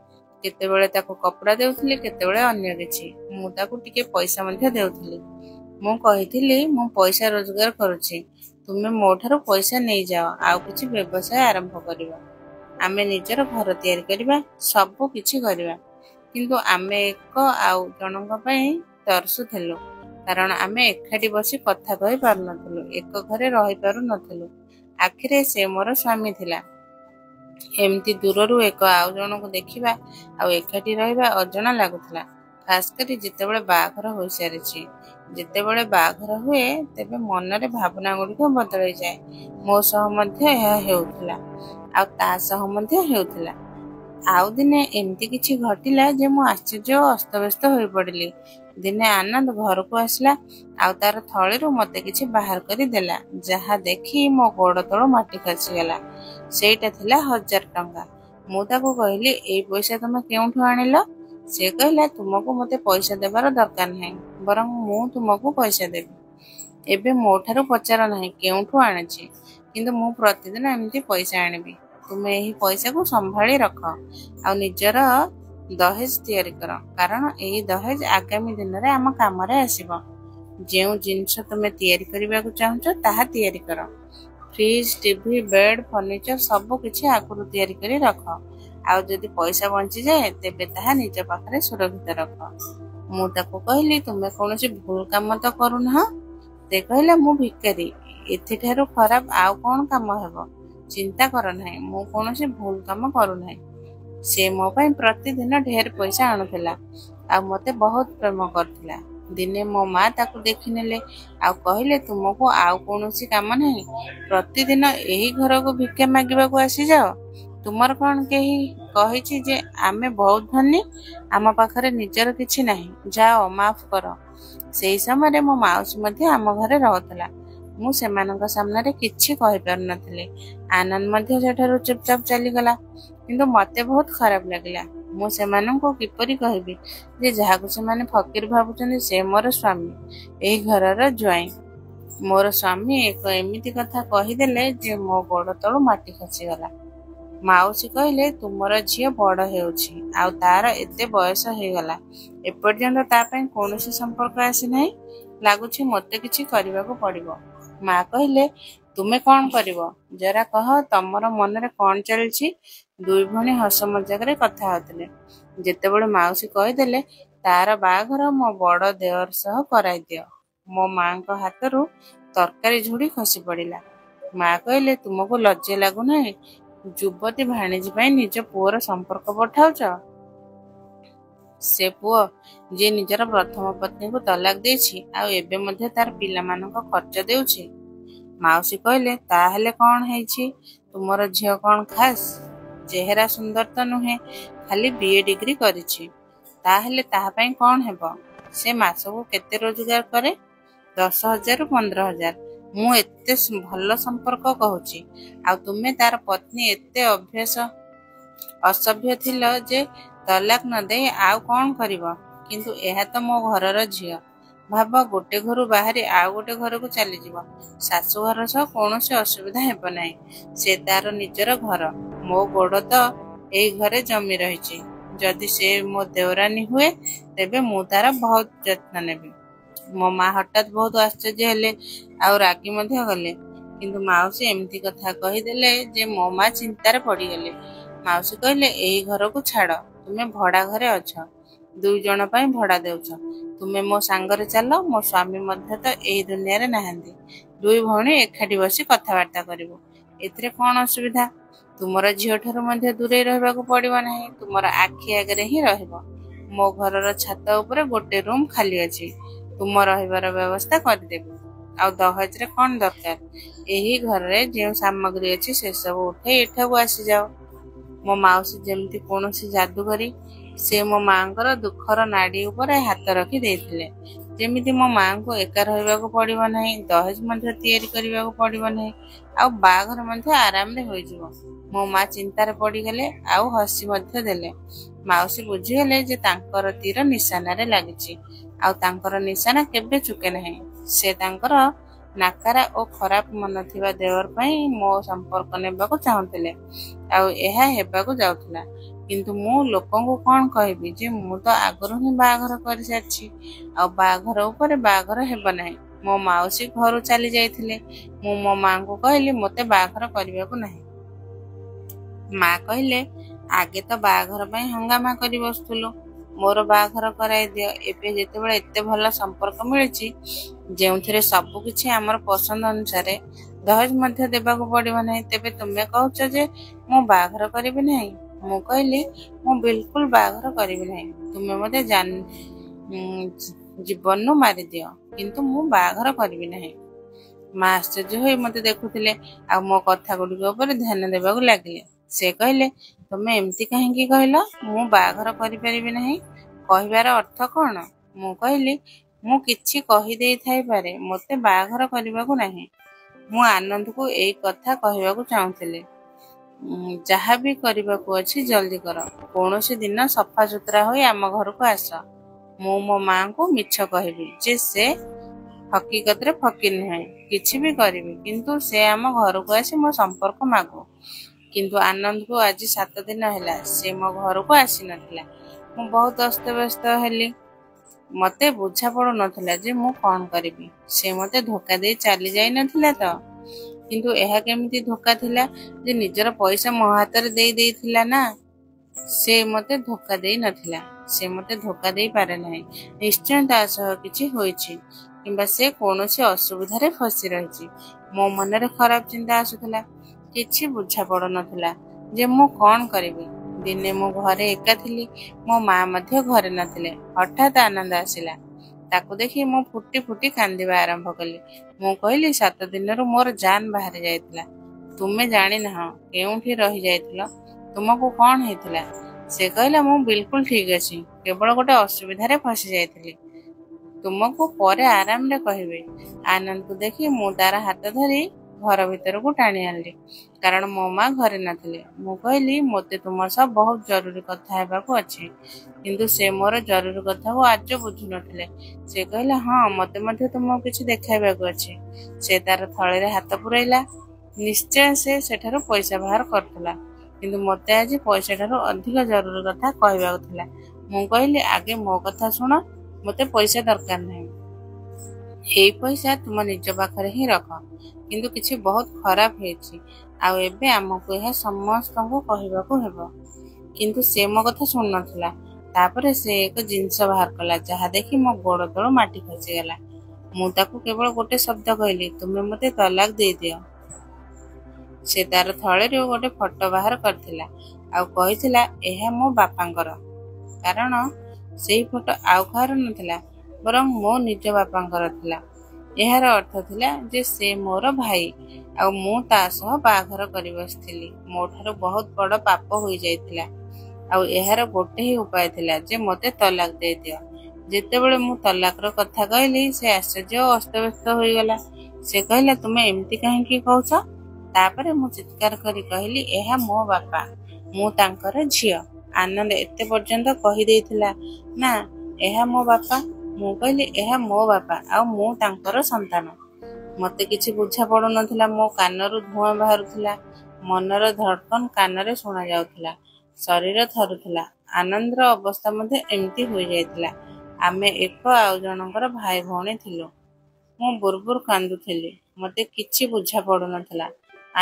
କେତେବେଳେ ତାକୁ କପଡ଼ା ଦେଉଥିଲି, କେତେବେଳେ ଅନ୍ୟ କିଛି। ମୁଁ ତାକୁ ଟିକେ ପଇସା ମଧ୍ୟ ଦେଉଥିଲି। ମୁଁ କହିଥିଲି, ମୁଁ ପଇସା ରୋଜଗାର କରୁଛି, ତୁମେ ମୋ ଠାରୁ ପଇସା ନେଇଯାଅ, ଆଉ କିଛି ବ୍ୟବସାୟ ଆରମ୍ଭ କରିବ। ଆମେ ନିଜର ଘର ତିଆରି କରିବା, ସବୁ କିଛି କରିବା। କିନ୍ତୁ ଆମେ ଏକ ଆଉ ଜଣଙ୍କ ପାଇଁ ତରସୁଥିଲୁ, କାରଣ ଆମେ ଏକାଠି ବସି କଥା କହି ପାରୁନଥିଲୁ, ଏକ ଘରେ ରହିପାରୁନଥିଲୁ। ଆଖିରେ ସେ ମୋର ସ୍ୱାମୀ ଥିଲା। ଏମିତି ଦୂରରୁ ଏକ ଆଉ ଜଣକୁ ଦେଖିବା ଆଉ ଏକାଠି ରହିବା ଅଜଣା ଲାଗୁଥିଲା, ଖାସ୍ କରି ଯେତେବେଳେ ବାହାଘର ହୋଇସାରିଛି। ଯେତେବେଳେ ବାହାଘର ହୁଏ, ତେବେ ମନରେ ଭାବନା ଗୁଡ଼ିକ ବଦଳିଯାଏ। ମୋ ସହ ମଧ୍ୟ ଏହା ହେଉଥିଲା, ଆଉ ତା ସହ ମଧ୍ୟ ହେଉଥିଲା। ଆଉ ଦିନେ ଏମିତି କିଛି ଘଟିଲା ଯେ ମୁଁ ଆଶ୍ଚର୍ଯ୍ୟ ଓ ଅସ୍ତବ୍ୟସ୍ତ ହୋଇପଡ଼ିଲି। ଦିନେ ଆନନ୍ଦ ଘରକୁ ଆସିଲା ଆଉ ତାର ଥଳିରୁ ମୋତେ କିଛି ବାହାର କରି ଦେଲା, ଯାହା ଦେଖି ମୋ ଗୋଡ଼ ତଳୁ ମାଟି ଖସିଗଲା। ସେଇଟା ଥିଲା 1000 ଟଙ୍କା। ମୁଁ ତାକୁ କହିଲି, ଏଇ ପଇସା ତୁମେ କେଉଁଠୁ ଆଣିଲ? ସେ କହିଲା, ତୁମକୁ ମୋତେ ପଇସା ଦେବାର ଦରକାର ନାହିଁ, ବରଂ ମୁଁ ତୁମକୁ ପଇସା ଦେବି। ଏବେ ମୋ ଠାରୁ ପଚାର ନାହିଁ କେଉଁଠୁ ଆଣିଛି, କିନ୍ତୁ ମୁଁ ପ୍ରତିଦିନ ଏମିତି ପଇସା ଆଣିବି। ତୁମେ ଏହି ପଇସାକୁ ସମ୍ଭାଳି ରଖ ଆଉ ଦହେଜ ତିଆରି କର, କାରଣ ଏହି ଦହେଜ ଆଗାମୀ ଦିନରେ ଆମ କାମରେ ଆସିବ। ଯେଉଁ ଜିନିଷ ତୁମେ ତିଆରି କରିବାକୁ ଚାହୁଁଛ ତାହା ତିଆରି କର। ଫ୍ରିଜ, ଟିଭି, ବେଡ୍, ଫର୍ଣ୍ଣିଚର ସବୁ କିଛି ଆଗରୁ ତିଆରି କରି ରଖ। ଆଉ ଯଦି ପଇସା ବଞ୍ଚିଯାଏ ତେବେ ତାହା ନିଜ ପାଖରେ ସୁରକ୍ଷିତ ରଖ। ମୁଁ ତାକୁ କହିଲି, ତୁମେ କୌଣସି ଭୁଲ କାମ ତ କରୁନାହଁ? ସେ କହିଲା, ମୁଁ ଭିକାରୀ, ଏଥିଠାରୁ ଖରାପ ଆଉ କଣ କାମ ହେବ? ଚିନ୍ତା କର ନାହିଁ, ମୁଁ କୌଣସି ଭୁଲ କାମ କରୁନାହିଁ। ସେ ମୋ ପାଇଁ ପ୍ରତିଦିନ ଢେର ପଇସା ଆଣୁଥିଲା ଆଉ ମୋତେ ବହୁତ ପ୍ରେମ କରୁଥିଲା। ଦିନେ ମୋ ମା ତାକୁ ଦେଖିନେଲେ ଆଉ କହିଲେ, ତୁମକୁ ଆଉ କୌଣସି କାମ ନାହିଁ? ପ୍ରତିଦିନ ଏହି ଘରକୁ ଭିକ୍ଷା ମାଗିବାକୁ ଆସିଯାଅ? ତୁମର କଣ କେହି କହିଛି ଯେ ଆମେ ବହୁତ ଧନୀ? ଆମ ପାଖରେ ନିଜର କିଛି ନାହିଁ। ଯାଅ, ମାଫ କର। ସେହି ସମୟରେ ମୋ ମାଉସୀ ମଧ୍ୟ ଆମ ଘରେ ରହୁଥିଲା। ମୁଁ ସେମାନଙ୍କ ସାମ୍ନାରେ କିଛି କହିପାରୁନଥିଲି। ଆନନ୍ଦ ମଧ୍ୟ ସେଠାରୁ ଚୁପଚାପ ଚାଲିଗଲା। କିନ୍ତୁ ମୋତେ ବହୁତ ଖରାପ ଲାଗିଲା। ମୁଁ ସେମାନଙ୍କୁ କିପରି କହିବି ଯେ ଯାହାକୁ ସେମାନେ ଫକୀର ଭାବୁଛନ୍ତି ସେ ମୋର ସ୍ୱାମୀ, ଏହି ଘରର ଜ୍ୱାଇଁ। ମୋର ସ୍ୱାମୀ ଏକ ଏମିତି କଥା କହିଦେଲେ ଯେ ମୋ ଗୋଡ଼ ତଳୁ ମାଟି ଖସିଗଲା। ମାଉସୀ କହିଲେ, ତୁମର ଝିଅ ବଡ଼ ହେଉଛି ଆଉ ତାର ଏତେ ବୟସ ହେଇଗଲା, ଏପର୍ଯ୍ୟନ୍ତ ତା ପାଇଁ କୌଣସି ସମ୍ପର୍କ ଆସିନାହିଁ। ଲାଗୁଛି ମୋତେ କିଛି କରିବାକୁ ପଡ଼ିବ। ମା କହିଲେ, ତୁମେ କଣ କରିବ? ଜରା କହ, ତମର ମନରେ କଣ ଚାଲିଛି? ଦୁଇ ଭଉଣୀ ହସ ମଜାକରେ କଥା ହେଉଥିଲେ। ଯେତେବେଳେ ମାଉସୀ କହିଦେଲେ, ତାର ବାହାଘର ମୋ ବଡ଼ ଦେଓର ସହ କରାଇଦିଅ, ମୋ ମାଙ୍କ ହାତରୁ ତରକାରୀ ଝୁଡ଼ି ଖସି ପଡ଼ିଲା। ମା କହିଲେ, ତୁମକୁ ଲଜ୍ଜା ଲାଗୁନାହିଁ? ଯୁବତୀ ଭାଣିଜୀ ପାଇଁ ନିଜ ପୁଅର ସମ୍ପର୍କ ପଠାଉଛ? ସେ ପୁଅ ଯିଏ ନିଜର ପ୍ରଥମ ପତ୍ନୀକୁ ତଲାକ ଦେଇଛି ଆଉ ଏବେ ମଧ୍ୟ ତାର ପିଲାମାନଙ୍କ ଖର୍ଚ୍ଚ ଦେଉଛି। ମାଉସୀ କହିଲେ, ତାହେଲେ କଣ ହେଇଛି? ତୁମର ଝିଅ କଣ ଖାସ୍? ଚେହେରା ସୁନ୍ଦର ତ ନୁହେଁ, ଖାଲି BA ଡିଗ୍ରୀ କରିଛି। ତାହେଲେ ତାହା ପାଇଁ କଣ ହେବ? ସେ ମାସକୁ କେତେ ରୋଜଗାର କରେ? 10,000ରୁ 15,000। ମୁଁ ଏତେ ଭଲ ସମ୍ପର୍କ କହୁଛି, ଆଉ ତୁମେ ତାର ପତ୍ନୀ ଏତେ ଅସଭ୍ୟ ଥିଲ ଯେ ତଲାକ ନ ଦେଇ ଆଉ କଣ କରିବ? କିନ୍ତୁ ଏହା ତ ମୋ ଘରର ଝିଅ। ଭାବ, ଗୋଟେ ଘରୁ ବାହାରି ଆଉ ଗୋଟେ ଘରକୁ ଚାଲିଯିବ। ଶାଶୁଘର ସହ କୌଣସି ଅସୁବିଧା ହେବ ନାହିଁ। ସେ ତାର ନିଜର ଘର। ମୋ ଗୋଡ଼ ତ ଏଇ ଘରେ ଜମି ରହିଛି। ଯଦି ସେ ମୋ ଦେଓରାନୀ ହୁଏ ତେବେ ମୁଁ ତାର ବହୁତ ଯତ୍ନ ନେବି। ମୋ ମା ହଠାତ୍ ବହୁତ ଆଶ୍ଚର୍ଯ୍ୟ ହେଲେ ଆଉ ରାଗି ମଧ୍ୟ ଗଲେ। କିନ୍ତୁ ମାଉସୀ ଏମିତି କଥା କହିଦେଲେ ଯେ ମୋ ମା ଚିନ୍ତାରେ ପଡ଼ିଗଲେ। ମାଉସୀ କହିଲେ, ଏହି ଘରକୁ ଛାଡ଼, ତୁମେ ଭଡ଼ା ଘରେ ଅଛ, 2 ଜଣ ପାଇଁ ଭଡ଼ା ଦେଉଛ। ତୁମେ ମୋ ସାଙ୍ଗରେ ଚାଲ, ମୋ ସ୍ୱାମୀ ମଧ୍ୟ ତ ଏହି ଦୁନିଆରେ ନାହାନ୍ତି। 2 ଭଉଣୀ ଏକାଠି ବସି କଥାବାର୍ତ୍ତା କରିବୁ। ଏଥିରେ କଣ ଅସୁବିଧା? ତୁମର ଝିଅଠାରୁ ମଧ୍ୟ ଦୂରେଇ ରହିବାକୁ ପଡ଼ିବ ନାହିଁ, ତୁମର ଆଖି ଆଗରେ ହିଁ ରହିବ। ମୋ ଘରର ଛାତ ଉପରେ ଗୋଟେ ରୁମ୍ ଖାଲି ଅଛି, ତୁମ ରହିବାର ବ୍ୟବସ୍ଥା କରିଦେବି। ଆଉ ଦହେଜରେ କଣ ଦରକାର? ଏହି ଘରରେ ଯେଉଁ ସାମଗ୍ରୀ ଅଛି ସେସବୁ ଉଠାଇ ଏଠାକୁ ଆସିଯାଅ। ମୋ ମାଉସୀ ଯେମିତି କୌଣସି ଯାଦୁକରୀ। ସେ ମୋ ମାଙ୍କର ଦୁଃଖର ନାଡ଼ି ଉପରେ ହାତ ରଖି ଦେଇଥିଲେ। ଯେମିତି ମୋ ମାଙ୍କୁ ଏକା ରହିବାକୁ ପଡ଼ିବ ନାହିଁ, ଦହେଜ ମଧ୍ୟ ତିଆରି କରିବାକୁ ପଡ଼ିବ ନାହିଁ, ଆଉ ବାହାଘର ମଧ୍ୟ ଆରାମରେ ହୋଇଯିବ। ମୋ ମା ଚିନ୍ତାରେ ପଡ଼ିଗଲେ ଆଉ ହସି ମଧ୍ୟ ଦେଲେ। ମାଉସୀ ବୁଝିଗଲେ ଯେ ତାଙ୍କର ତୀର ନିଶାନାରେ ଲାଗିଛି, ଆଉ ତାଙ୍କର ନିଶାନା କେବେ ଚୁକେ ନାହିଁ। ସେ ତାଙ୍କର ନାକାରା ଓ ଖରାପ ମନ ଥିବା ଦେଓର ପାଇଁ ମୋ ସମ୍ପର୍କ ନେବାକୁ ଚାହୁଁଥିଲେ, ଆଉ ଏହା ହେବାକୁ ଯାଉଥିଲା। କିନ୍ତୁ ମୁଁ ଲୋକଙ୍କୁ କଣ କହିବି ଯେ ମୁଁ ତ ଆଗରୁ ହିଁ ବାହାଘର କରିସାରିଛି, ଆଉ ବାହାଘର ଉପରେ ବାହାଘର ହେବ ନାହିଁ। ମୋ ମାଉସୀ ଘରୁ ଚାଲି ଯାଇଥିଲେ। ମୁଁ ମୋ ମାଙ୍କୁ କହିଲି, ମୋତେ ବାହାଘର କରିବାକୁ ନାହିଁ। ମା କହିଲେ, ଆଗେ ତ ବାହାଘର ପାଇଁ ହଙ୍ଗାମା କରି ବସୁଥିଲୁ, ମୋର ବାହାଘର କରାଇ ଦିଅ। ଏବେ ଯେତେବେଳେ ଏତେ ଭଲ ସମ୍ପର୍କ ମିଳିଛି, ଯେଉଁଥିରେ ସବୁ କିଛି ଆମର ପସନ୍ଦ ଅନୁସାରେ, ଦହେଜ ମଧ୍ୟ ଦେବାକୁ ପଡ଼ିବ ନାହିଁ, ତେବେ ତୁମେ କହୁଛ ଯେ ମୁଁ ବାହାଘର କରିବି ନାହିଁ? ମୁଁ କହିଲି, ମୁଁ ବିଲକୁଲ ବାହାଘର କରିବି ନାହିଁ। ତୁମେ ମୋତେ ଜୀବନରୁ ମାରିଦିଅ, କିନ୍ତୁ ମୁଁ ବାହାଘର କରିବି ନାହିଁ। ମା ଆଶ୍ଚର୍ଯ୍ୟ ହୋଇ ମୋତେ ଦେଖୁଥିଲେ ଆଉ ମୋ କଥା ଗୁଡ଼ିକ ଉପରେ ଧ୍ୟାନ ଦେବାକୁ ଲାଗିଲେ। ସେ କହିଲେ, ତୁମେ ଏମିତି କାହିଁକି କହିଲ? ମୁଁ ବାହାଘର କରିପାରିବି ନାହିଁ କହିବାର ଅର୍ଥ କଣ? ମୁଁ କହିଲି, ମୁଁ କିଛି କହିଦେଇଥାଇପାରେ, ମୋତେ ବାହାଘର କରିବାକୁ ନାହିଁ। ମୁଁ ଆନନ୍ଦକୁ ଏଇ କଥା କହିବାକୁ ଚାହୁଁଥିଲି। ଯାହା ବି କରିବାକୁ ଅଛି ଜଲ୍ଦି କର। କୌଣସି ଦିନ ସଫାସୁତୁରା ହୋଇ ଆମ ଘରକୁ ଆସ। ମୁଁ ମୋ ମାଙ୍କୁ ମିଛ କହିବି ଯେ ସେ ହକିକତରେ ଫକୀର ନୁହେଁ। କିଛି ବି କରିବି, କିନ୍ତୁ ସେ ଆମ ଘରକୁ ଆସି ମୋ ସମ୍ପର୍କ ମାଗୁ। କିନ୍ତୁ ଆନନ୍ଦକୁ ଆଜି 7 ଦିନ ହେଲା ସେ ମୋ ଘରକୁ ଆସିନଥିଲା। ମୁଁ ବହୁତ ଅସ୍ତବ୍ୟସ୍ତ ହେଲି। ମତେ ବୁଝା ପଡୁନଥିଲା ଯେ ମୁଁ କଣ କରିବି। ସେ ମତେ ଧୋକା ଦେଇ ଚାଲି ଯାଇ ନଥିଲା ତ? କିନ୍ତୁ ଏହା କେମିତି ଧୋକା ଥିଲା ଯେ ନିଜର ପଇସା ମୋ ହାତରେ ଦେଇ ଦେଇଥିଲା ନା? ସେ ମତେ ଧୋକା ଦେଇ ନଥିଲା। ସେ ମତେ ଧୋକା ଦେଇ ପାରେ ନାହିଁ। ନିଶ୍ଚୟ ତା ସହ କିଛି ହୋଇଛି କିମ୍ବା ସେ କୌଣସି ଅସୁବିଧାରେ ଫସି ରହିଛି। ମୋ ମନରେ ଖରାପ ଚିନ୍ତା ଆସୁଥିଲା। କିଛି ବୁଝା ପଡୁନଥିଲା ଯେ ମୁଁ କଣ କରିବି। ଦିନେ ମୁଁ ଘରେ ଏକା ଥିଲି। ମୋ ମା ମଧ୍ୟ ଘରେ ନଥିଲେ। ହଠାତ୍ ଆନନ୍ଦ ଆସିଲା। ତାକୁ ଦେଖି ମୁଁ ଫୁଟି ଫୁଟି କାନ୍ଦିବା ଆରମ୍ଭ କଲି। ମୁଁ କହିଲି, 7 ଦିନରୁ ମୋର ଜାନ୍ ବାହାରି ଯାଇଥିଲା। ତୁମେ ଜାଣିନାହଁ କେଉଁଠି ରହିଯାଇଥିଲ। ତୁମକୁ କଣ ହେଇଥିଲା? ସେ କହିଲା, ମୁଁ ବିଲକୁଲ ଠିକ ଅଛି। କେବଳ ଗୋଟେ ଅସୁବିଧାରେ ଫସି ଯାଇଥିଲି। ତୁମକୁ ପରେ ଆରାମରେ କହିବି। ଆନନ୍ଦକୁ ଦେଖି ମୁଁ ତାର ହାତ ଧରି ଘର ଭିତରକୁ ଟାଣି ଆଣିଲି। କାରଣ ମୋ ମା ଘରେ ନଥିଲେ। ମୁଁ କହିଲି, ମୋତେ ତୁମ ସହ ବହୁତ ଜରୁରୀ କଥା ହେବାକୁ ଅଛି। କିନ୍ତୁ ସେ ମୋର ଜରୁରୀ କଥାକୁ ଆଜ ବୁଝୁନଥିଲେ। ସେ କହିଲା, ହଁ, ମୋତେ ମଧ୍ୟ ତୁମକୁ କିଛି ଦେଖାଇବାକୁ ଅଛି। ସେ ତାର ଥଳିରେ ହାତ ପୁରାଇଲା। ନିଶ୍ଚୟ ସେ ସେଠାରୁ ପଇସା ବାହାର କରୁଥିଲା। କିନ୍ତୁ ମୋତେ ଆଜି ପଇସା ଠାରୁ ଅଧିକ ଜରୁରୀ କଥା କହିବାକୁ ଥିଲା। ମୁଁ କହିଲି, ଆଗେ ମୋ କଥା ଶୁଣ। ମୋତେ ପଇସା ଦରକାର ନାହିଁ। ଏଇ ପଇସା ତୁମ ନିଜ ପାଖରେ ହିଁ ରଖ। କିନ୍ତୁ କିଛି ବହୁତ ଖରାପ ହେଇଛି। ଆଉ ଏବେ ଆମକୁ ଏହା ସମସ୍ତଙ୍କୁ କହିବାକୁ ହେବ। କିନ୍ତୁ ସେ ମୋ କଥା ଶୁଣୁନଥିଲା। ତାପରେ ସେ ଏକ ଜିନିଷ ବାହାର କଲା, ଯାହା ଦେଖି ମୋ ଗୋଡ଼ ତଳୁ ମାଟି ଖସିଗଲା। ମୁଁ ତାକୁ କେବଳ ଗୋଟେ ଶବ୍ଦ କହିଲି, ତୁମେ ମୋତେ ତଲାକ ଦେଇଦିଅ। ସେ ତାର ଥଳିରୁ ଗୋଟେ ଫଟୋ ବାହାର କରିଥିଲା ଆଉ କହିଥିଲା, ଏହା ମୋ ବାପାଙ୍କର। କାରଣ ସେଇ ଫଟୋ ଆଉ କାହାର ନଥିଲା, ବରଂ ମୋ ନିଜ ବାପାଙ୍କର ଥିଲା। ଏହାର ଅର୍ଥ ଥିଲା ଯେ ସେ ମୋର ଭାଇ ଆଉ ମୁଁ ତା ସହ ବାହାଘର କରି ବସିଥିଲି। ମୋ ଠାରୁ ବହୁତ ବଡ଼ ପାପ ହୋଇଯାଇଥିଲା। ଆଉ ଏହାର ଗୋଟେ ହିଁ ଉପାୟ ଥିଲା ଯେ ମୋତେ ତଲାକ ଦେଇଦିଅ। ଯେତେବେଳେ ମୁଁ ତଲାକର କଥା କହିଲି, ସେ ଆଶ୍ଚର୍ଯ୍ୟ ଓ ଅସ୍ତବ୍ୟସ୍ତ ହୋଇଗଲା। ସେ କହିଲା, ତୁମେ ଏମିତି କାହିଁକି କହୁଛ? ତାପରେ ମୁଁ ଚିତ୍କାର କରି କହିଲି, ଏହା ମୋ ବାପା। ମୁଁ ତାଙ୍କର ଝିଅ। ଆନନ୍ଦ ଏତେ ପର୍ଯ୍ୟନ୍ତ କହିଦେଇଥିଲା ନା, ଏହା ମୋ ବାପା। ମୁଁ କହିଲି, ଏହା ମୋ ବାପା ଆଉ ମୁଁ ତାଙ୍କର ସନ୍ତାନ। ମୋତେ କିଛି ବୁଝା ପଡୁନଥିଲା। ମୋ କାନରୁ ଧୂଆଁ ବାହାରୁଥିଲା। ମନର ଧଡ଼କନ କାନରେ ଶୁଣା ଯାଉଥିଲା। ଶରୀର ଥରୁଥିଲା। ଆନନ୍ଦର ଅବସ୍ଥା ମଧ୍ୟ ଏମିତି ହୋଇଯାଇଥିଲା। ଆମେ ଏକ ଆଉ ଜଣଙ୍କର ଭାଇ ଭଉଣୀ ଥିଲୁ। ମୁଁ ବୁର୍ବୁର କାନ୍ଦୁଥିଲି। ମୋତେ କିଛି ବୁଝା ପଡୁନଥିଲା।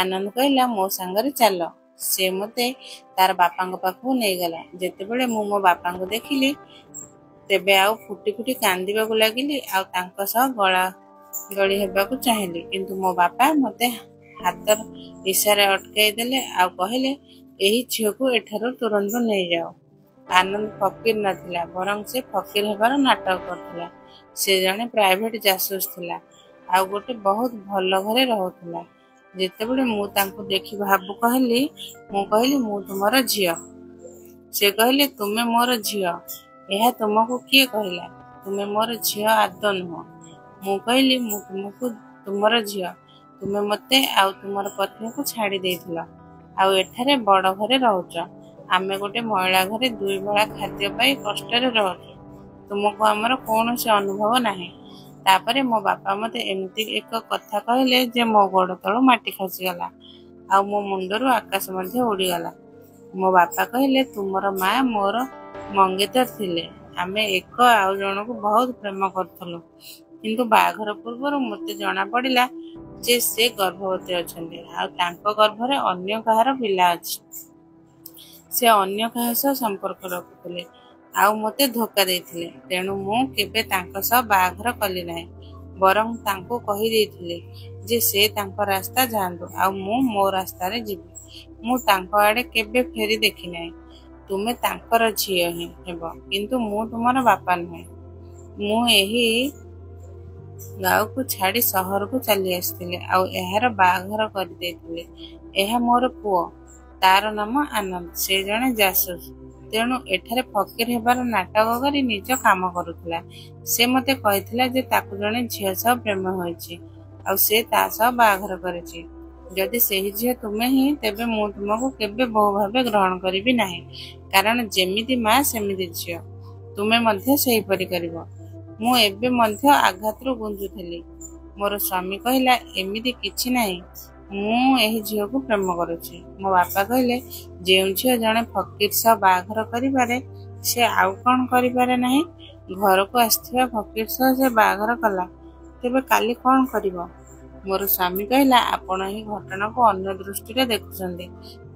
ଆନନ୍ଦ କହିଲା, ମୋ ସାଙ୍ଗରେ ଚାଲ। ସେ ମୋତେ ତାର ବାପାଙ୍କ ପାଖକୁ ନେଇଗଲା। ଯେତେବେଳେ ମୁଁ ମୋ ବାପାଙ୍କୁ ଦେଖିଲି, ତେବେ ଆଉ ଫୁଟି ଫୁଟି କାନ୍ଦିବାକୁ ଲାଗିଲି ଆଉ ତାଙ୍କ ସହ ଗଳି ହେବାକୁ ଚାହିଁଲି। କିନ୍ତୁ ମୋ ବାପା ମୋତେ ହାତର ଇଶାରାରେ ଅଟକାଇ ଦେଲେ ଆଉ କହିଲେ, ଏହି ଝିଅକୁ ଏଠାରୁ ତୁରନ୍ତ ନେଇଯାଅ। ଆନନ୍ଦ ଫକୀର ନଥିଲା, ବରଂ ସେ ଫକୀର ହେବାର ନାଟକ କରୁଥିଲା। ସେ ଜଣେ ପ୍ରାଇଭେଟ ଜାସୁସ ଥିଲା ଆଉ ଗୋଟେ ବହୁତ ଭଲ ଘରେ ରହୁଥିଲା। ଯେତେବେଳେ ମୁଁ ତାଙ୍କୁ ଦେଖି ଭାବୁକ ହେଲି, ମୁଁ କହିଲି, ମୁଁ ତୁମର ଝିଅ। ସେ କହିଲେ, ତୁମେ ମୋର ଝିଅ? ଏହା ତୁମକୁ କିଏ କହିଲା? ତୁମେ ମୋର ଝିଅ ଆଦୌ ନୁହଁ। ମୁଁ କହିଲି, ମୁଁ ତୁମର ଝିଅ। ତୁମେ ମୋତେ ଆଉ ତୁମର ପତ୍ନୀକୁ ଛାଡ଼ି ଦେଇଥିଲ ଆଉ ଏଠାରେ ବଡ଼ ଘରେ ରହୁଛ। ଆମେ ଗୋଟେ ମହିଳା ଘରେ 2 ବେଳା ଖାଦ୍ୟ ପାଇ କଷ୍ଟରେ ରହୁଛୁ। ତୁମକୁ ଆମର କୌଣସି ଅନୁଭବ ନାହିଁ। ତାପରେ ମୋ ବାପା ମୋତେ ଏମିତି ଏକ କଥା କହିଲେ ଯେ ମୋ ଗୋଡ଼ ତଳୁ ମାଟି ଖସିଗଲା ଆଉ ମୋ ମୁଣ୍ଡରୁ ଆକାଶ ମଧ୍ୟ ଉଡ଼ିଗଲା। ମୋ ବାପା କହିଲେ, ତୁମର ମା ମୋର ମଙ୍ଗେତର ଥିଲେ। ଆମେ ଏକ ଆଉ ଜଣକୁ ବହୁତ ପ୍ରେମ କରୁଥିଲୁ। କିନ୍ତୁ ବାହାଘର ପୂର୍ବରୁ ମୋତେ ଜଣା ପଡ଼ିଲା ଯେ ସେ ଗର୍ଭବତୀ ଅଛନ୍ତି ଆଉ ତାଙ୍କ ଗର୍ଭରେ ଅନ୍ୟ କାହାର ପିଲା ଅଛି। ସେ ଅନ୍ୟ କାହା ସହ ସମ୍ପର୍କ ରଖୁଥିଲେ ଆଉ ମୋତେ ଧୋକା ଦେଇଥିଲେ। ତେଣୁ ମୁଁ କେବେ ତାଙ୍କ ସହ ବାହାଘର କଲି ନାହିଁ, ବରଂ ତାଙ୍କୁ କହିଦେଇଥିଲି ଯେ ସେ ତାଙ୍କ ରାସ୍ତା ଯାଆନ୍ତୁ ଆଉ ମୁଁ ମୋ ରାସ୍ତାରେ ଯିବି। ମୁଁ ତାଙ୍କ ଆଡ଼େ କେବେ ଫେରି ଦେଖି ନାହିଁ। ତୁମେ ତାଙ୍କର ଝିଅ ହିଁ ହେବ, କିନ୍ତୁ ମୁଁ ତୁମର ବାପା ନୁହେଁ। ମୁଁ ଏହି ଗାଁକୁ ଛାଡ଼ି ସହରକୁ ଚାଲି ଆସିଥିଲି ଆଉ ଏହାର ବାହାଘର କରିଦେଇଥିଲି। ଏହା ମୋର ପୁଅ। ତାର ନାମ ଆନନ୍ଦ। ସେ ଜଣେ ଜାସୁସ। ତେଣୁ ଏଠାରେ ଫକୀର ହେବାର ନାଟକ କରି ନିଜ କାମ କରୁଥିଲା। ସେ ମୋତେ କହିଥିଲା ଯେ ତାକୁ ଜଣେ ଝିଅ ସହ ପ୍ରେମ ହୋଇଛି ଆଉ ସେ ତା ସହ ବାହାଘର କରିଛି। ଯଦି ସେହି ଝିଅ ତୁମେ ହିଁ, ତେବେ ମୁଁ ତୁମକୁ କେବେ ବୋହୂ ଭାବେ ଗ୍ରହଣ କରିବି ନାହିଁ। କାରଣ ଯେମିତି ମା ସେମିତି ଝିଅ। ତୁମେ ମଧ୍ୟ ସେହିପରି କରିବ। ମୁଁ ଏବେ ମଧ୍ୟ ଆଘାତରୁ ଗୁଞ୍ଜୁଥିଲି। ମୋର ସ୍ୱାମୀ କହିଲା, ଏମିତି କିଛି ନାହିଁ। ମୁଁ ଏହି ଝିଅକୁ ପ୍ରେମ କରୁଛି। ମୋ ବାପା କହିଲେ, ଯେଉଁ ଝିଅ ଜଣେ ଫକୀର ସହ ବାହାଘର କରିପାରେ ସେ ଆଉ କ'ଣ କରିପାରେ ନାହିଁ? ଘରକୁ ଆସିଥିବା ଫକୀର ସହ ସେ ବାହାଘର କଲା, ତେବେ କାଲି କ'ଣ କରିବ? ମୋର ସ୍ୱାମୀ କହିଲା, ଆପଣ ଏହି ଘଟଣାକୁ ଅନ୍ୟ ଦୃଷ୍ଟିରେ ଦେଖୁଛନ୍ତି।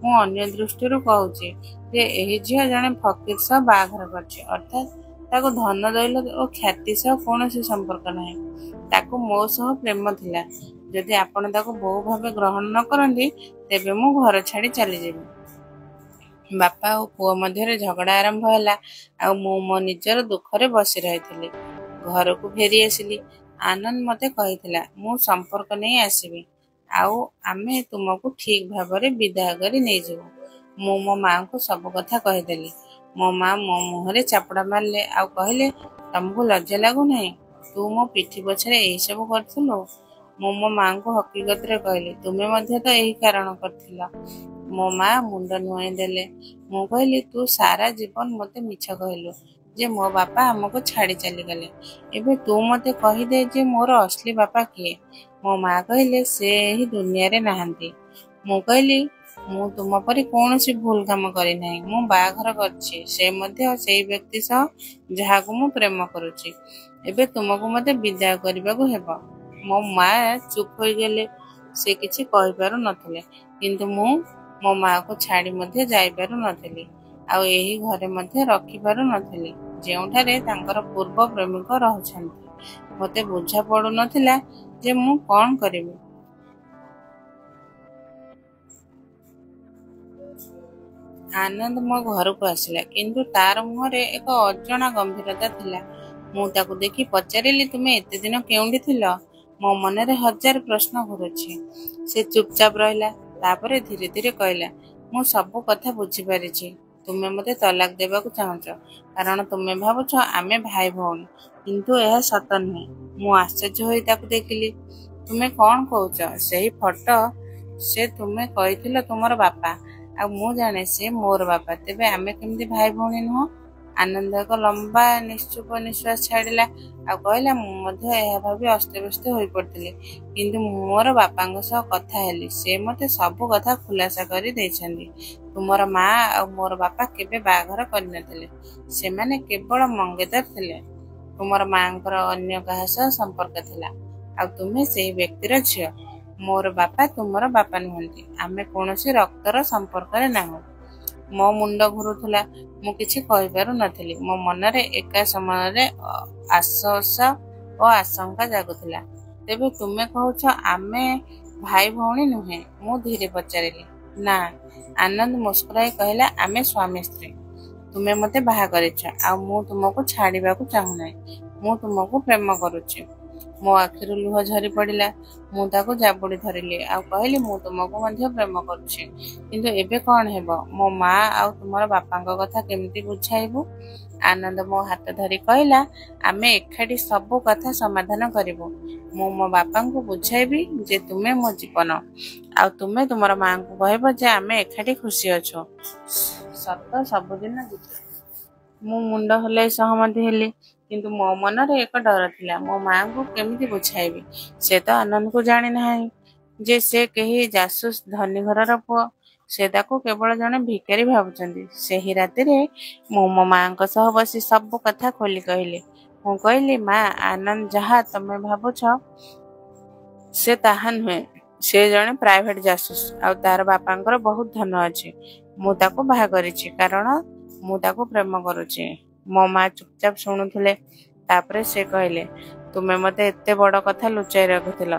ମୁଁ ଅନ୍ୟ ଦୃଷ୍ଟିରୁ କହୁଛି ଯେ ଏହି ଝିଅ ଜଣେ ଫକୀର ସହ ବାହାଘର କରିଛି, ଅର୍ଥାତ୍ ତାକୁ ଧନ ଦୌଲତ ଓ ଖ୍ୟାତି ସହ କୌଣସି ସମ୍ପର୍କ ନାହିଁ। ତାକୁ ମୋ ସହ ପ୍ରେମ ଥିଲା। ଯଦି ଆପଣ ତାକୁ ବୋହୂ ଭାବେ ଗ୍ରହଣ ନ କରନ୍ତି, ତେବେ ମୁଁ ଘର ଛାଡ଼ି ଚାଲିଯିବି। ବାପା ଓ ପୁଅ ମଧ୍ୟରେ ଝଗଡ଼ା ଆରମ୍ଭ ହେଲା, ଆଉ ମୁଁ ମୋ ନିଜର ଦୁଃଖରେ ବସି ରହିଥିଲି। ଘରକୁ ଫେରି ଆସିଲି। ଆନନ୍ଦ ମୋତେ କହିଥିଲା, ମୁଁ ସମ୍ପର୍କ ନେଇ ଆସିବି, ଆଉ ଆମେ ତୁମକୁ ଠିକ୍ ଭାବରେ ବିଦାୟ କରି ନେଇଯିବୁ। ମୁଁ ମୋ ମାଆଙ୍କୁ ସବୁ କଥା କହିଦେଲି। ମୋ ମାଆ ମୋ ମୁହଁରେ ଚାପୁଡ଼ା ମାରିଲେ, ଆଉ କହିଲେ, ତମକୁ ଲଜ୍ଜା ଲାଗୁନାହିଁ? ତୁ ମୋ ପିଠି ପଛରେ ଏହିସବୁ କରିଥିଲୁ? ମୁଁ ମୋ ମାଆଙ୍କୁ ହକିକତରେ କହିଲି, ତୁମେ ମଧ୍ୟ ତ ଏହି କାରଣ କରିଥିଲ। ମୋ ମାଆ ମୁଣ୍ଡ ନୁଆଇଁ ଦେଲେ। ମୁଁ କହିଲି, ତୁ ସାରା ଜୀବନ ମୋତେ ମିଛ କହିଲୁ ଯେ ମୋ ବାପା ଆମକୁ ଛାଡ଼ି ଚାଲିଗଲେ। ଏବେ ତୁ ମୋତେ କହିଦେ ଯେ ମୋର ଅସଲି ବାପା କିଏ? ମୋ ମାଆ କହିଲେ, ସେ ଏହି ଦୁନିଆରେ ନାହାନ୍ତି। ମୁଁ କହିଲି, ମୁଁ ତୁମ ପରି କୌଣସି ଭୁଲ କାମ କରିନାହିଁ। ମୁଁ ବାହାଘର କରିଛି, ସେ ମଧ୍ୟ ସେଇ ବ୍ୟକ୍ତି ସହ ଯାହାକୁ ମୁଁ ପ୍ରେମ କରୁଛି। ଏବେ ତୁମକୁ ମୋତେ ବିଦାୟ କରିବାକୁ ହେବ। ମୋ ମାଆ ଚୁପ୍ ହୋଇଗଲେ। ସେ କିଛି କହିପାରୁ ନଥିଲେ, କିନ୍ତୁ ମୁଁ ମୋ ମାଆକୁ ଛାଡ଼ି ମଧ୍ୟ ଯାଇପାରୁ ନଥିଲି, ଆଉ ଏହି ଘରେ ମଧ୍ୟ ରଖିପାରୁ ନଥିଲି ଯେଉଁଠାରେ ତାଙ୍କର ପୂର୍ବ ପ୍ରେମିକ ରହୁଛନ୍ତି। ମୋତେ ବୁଝା ପଡ଼ୁନଥିଲା ଯେ ମୁଁ କ'ଣ କରିବି। ଆନନ୍ଦ ମୋ ଘରକୁ ଆସିଲା, କିନ୍ତୁ ତାର ମୁହଁରେ ଏକ ଅଜଣା ଗମ୍ଭୀରତା ଥିଲା। ମୁଁ ତାକୁ ଦେଖି ପଚାରିଲି, ତୁମେ ଏତେ ଦିନ କେଉଁଠି ଥିଲ? ମୋ ମନରେ ହଜାର ପ୍ରଶ୍ନ ଘୁରୁଛି। ସେ ଚୁପଚାପ ରହିଲା। ତାପରେ ଧୀରେ ଧୀରେ କହିଲା, ମୁଁ ସବୁ କଥା ବୁଝିପାରିଛି। ତୁମେ ମୋତେ ତଲାକ ଦେବାକୁ ଚାହୁଁଛ, କାରଣ ତୁମେ ଭାବୁଛ ଆମେ ଭାଇ ଭଉଣୀ, କିନ୍ତୁ ଏହା ସତ ନୁହେଁ। ମୁଁ ଆଶ୍ଚର୍ଯ୍ୟ ହୋଇ ତାକୁ ଦେଖିଲି। ତୁମେ କ'ଣ କହୁଛ? ସେହି ଫଟୋ, ସେ ତୁମେ କହିଥିଲ ତୁମର ବାପା, ଆଉ ମୁଁ ଜାଣେ ସେ ମୋର ବାପା, ତେବେ ଆମେ କେମିତି ଭାଇ ଭଉଣୀ ନୁହଁ? ଆନନ୍ଦ ଏକ ଲମ୍ବା ନିଶ୍ଚୁପ ନିଶ୍ୱାସ ଛାଡ଼ିଲା, ଆଉ କହିଲା, ମୁଁ ମଧ୍ୟ ଏହା ଭାବି ଅସ୍ତବ୍ୟସ୍ତ ହୋଇପଡ଼ିଥିଲି, କିନ୍ତୁ ମୁଁ ମୋର ବାପାଙ୍କ ସହ କଥା ହେଲି। ସେ ମୋତେ ସବୁ କଥା ଖୁଲାସା କରି ଦେଇଛନ୍ତି। ତୁମର ମା ଆଉ ମୋର ବାପା କେବେ ବାହାଘର କରିନଥିଲେ। ସେମାନେ କେବଳ ମଙ୍ଗେତର ଥିଲେ। ତୁମର ମାଙ୍କର ଅନ୍ୟ କାହା ସହ ସମ୍ପର୍କ ଥିଲା, ଆଉ ତୁମେ ସେହି ବ୍ୟକ୍ତିର ଝିଅ। ମୋର ବାପା ତୁମର ବାପା ନୁହନ୍ତି। ଆମେ କୌଣସି ରକ୍ତର ସମ୍ପର୍କରେ ନାହୁଁ। ମୋ ମୁଣ୍ଡ ଘୁରୁଥିଲା। ମୁଁ କିଛି କହିପାରୁ ନଥିଲି। ମୋ ମନରେ ଏକା ସମୟରେ ଆଶ୍ୱାସ ଓ ଆଶଙ୍କା ଜାଗୁଥିଲା। ତେବେ ତୁମେ କହୁଛ ଆମେ ଭାଇ ଭଉଣୀ ନୁହେଁ? ମୁଁ ଧୀରେ ପଚାରିଲି। ନା। ଆନନ୍ଦ ମୁସ୍କୁରାଇ କହିଲା, ଆମେ ସ୍ୱାମୀ ସ୍ତ୍ରୀ। ତୁମେ ମୋତେ ବାହା କରିଛ, ଆଉ ମୁଁ ତୁମକୁ ଛାଡ଼ିବାକୁ ଚାହୁଁନାହିଁ। ମୁଁ ତୁମକୁ ପ୍ରେମ କରୁଛି। ମୋ ଆଖିରୁ ଲୁହ ଝରି ପଡ଼ିଲା। ମୁଁ ତାକୁ ଜାବୁଡ଼ି ଧରିଲି, ଆଉ କହିଲି, ମୁଁ ତୁମକୁ ମଧ୍ୟ ପ୍ରେମ କରୁଛି, କିନ୍ତୁ ଏବେ କ'ଣ ହେବ? ମୋ ମା ଆଉ ତୁମର ବାପାଙ୍କ କଥା କେମିତି ବୁଝାଇବୁ? ଆନନ୍ଦ ମୋ ହାତ ଧରି କହିଲା, ଆମେ ଏକାଠି ସବୁ କଥା ସମାଧାନ କରିବୁ। ମୁଁ ମୋ ବାପାଙ୍କୁ ବୁଝାଇବି ଯେ ତୁମେ ମୋ ଜୀବନ, ଆଉ ତୁମେ ତୁମର ମାଆଙ୍କୁ କହିବ ଯେ ଆମେ ଏକାଠି ଖୁସି ଅଛୁ। ସତ ସବୁଦିନ ଯିବେ। ମୁଁ ମୁଣ୍ଡ ହଲାଇ ସହମତି ହେଲି, କିନ୍ତୁ ମୋ ମନରେ ଏକ ଡର ଥିଲା। ମୋ ମାଆଙ୍କୁ କେମିତି ବୁଝାଇବି? ସେ ତ ଆନନ୍ଦକୁ ଜାଣିନାହିଁ ଯେ ସେ କେହି ଜାସୁସ ଧନୀ ଘରର ପୁଅ। ସେ ତାକୁ କେବଳ ଜଣେ ଭିକାରୀ ଭାବୁଛନ୍ତି। ସେହି ରାତିରେ ମୁଁ ମୋ ମାଆଙ୍କ ସହ ବସି ସବୁ କଥା ଖୋଲି କହିଲି। ମୁଁ କହିଲି, ମା, ଆନନ୍ଦ ଯାହା ତମେ ଭାବୁଛ ସେ ତାହା ନୁହେଁ। ସେ ଜଣେ ପ୍ରାଇଭେଟ ଜାସୁସ, ଆଉ ତାର ବାପାଙ୍କର ବହୁତ ଧନ ଅଛି। ମୁଁ ତାକୁ ବାହା କରିଛି କାରଣ ମୁଁ ତାକୁ ପ୍ରେମ କରୁଛି। ମୋ ମା ଚୁପଚାପ ଶୁଣୁଥିଲେ। ତାପରେ ସେ କହିଲେ, ତୁମେ ମୋତେ ଏତେ ବଡ଼ କଥା ଲୁଚାଇ ରଖିଥିଲ,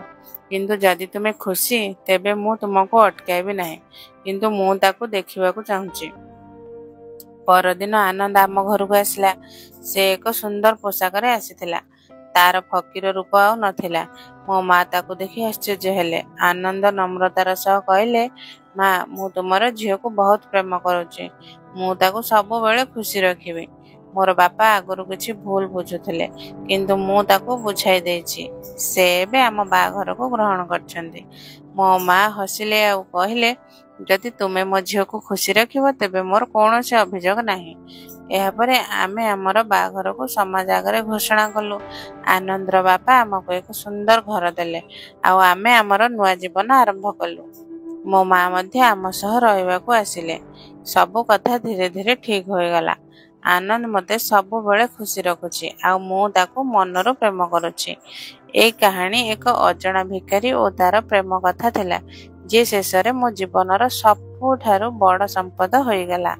କିନ୍ତୁ ଯଦି ତୁମେ ଖୁସି, ତେବେ ମୁଁ ତୁମକୁ ଅଟକାଇବି ନାହିଁ, କିନ୍ତୁ ମୁଁ ତାକୁ ଦେଖିବାକୁ ଚାହୁଁଛି। ପରଦିନ ଆନନ୍ଦ ଆମ ଘରକୁ ଆସିଲା। ସେ ଏକ ସୁନ୍ଦର ପୋଷାକରେ ଆସିଥିଲା। ତାର ଫକୀର ରୂପ ଆଉ ନଥିଲା। ମୋ ମା ତାକୁ ଦେଖି ଆଶ୍ଚର୍ଯ୍ୟ ହେଲେ। ଆନନ୍ଦ ନମ୍ରତାର ସହ କହିଲେ, ମା, ମୁଁ ତୁମର ଝିଅକୁ ବହୁତ ପ୍ରେମ କରୁଛି। ମୁଁ ତାକୁ ସବୁବେଳେ ଖୁସି ରଖିବି। ମୋର ବାପା ଆଗରୁ କିଛି ଭୁଲ ବୁଝୁଥିଲେ, କିନ୍ତୁ ମୁଁ ତାକୁ ବୁଝାଇ ଦେଇଛି। ସେ ଏବେ ଆମ ବାହାଘରକୁ ଗ୍ରହଣ କରିଛନ୍ତି। ମୋ ମା ହସିଲେ, ଆଉ କହିଲେ, ଯଦି ତୁମେ ମୋ ଝିଅକୁ ଖୁସି ରଖିବ, ତେବେ ମୋର କୌଣସି ଅଭିଯୋଗ ନାହିଁ। ଏହାପରେ ଆମେ ଆମର ବାହାଘରକୁ ସମାଜ ଆଗରେ ଘୋଷଣା କଲୁ। ଆନନ୍ଦର ବାପା ଆମକୁ ଏକ ସୁନ୍ଦର ଘର ଦେଲେ, ଆଉ ଆମେ ଆମର ନୂଆ ଜୀବନ ଆରମ୍ଭ କଲୁ। ମୋ ମା ମଧ୍ୟ ଆମ ସହ ରହିବାକୁ ଆସିଲେ। ସବୁ କଥା ଧୀରେ ଧୀରେ ଠିକ୍ ହୋଇଗଲା। ଆନନ୍ଦ ମୋତେ ସବୁବେଳେ ଖୁସି ରଖୁଛି ଆଉ ମୁଁ ତାକୁ ମନରୁ ପ୍ରେମ କରୁଛି। ଏଇ କାହାଣୀ ଏକ ଅଜଣା ଭିକାରୀ ଓ ତାର ପ୍ରେମ କଥା ଥିଲା, ଯିଏ ଶେଷରେ ମୋ ଜୀବନର ସବୁଠାରୁ ବଡ଼ ସମ୍ପଦ ହୋଇଗଲା।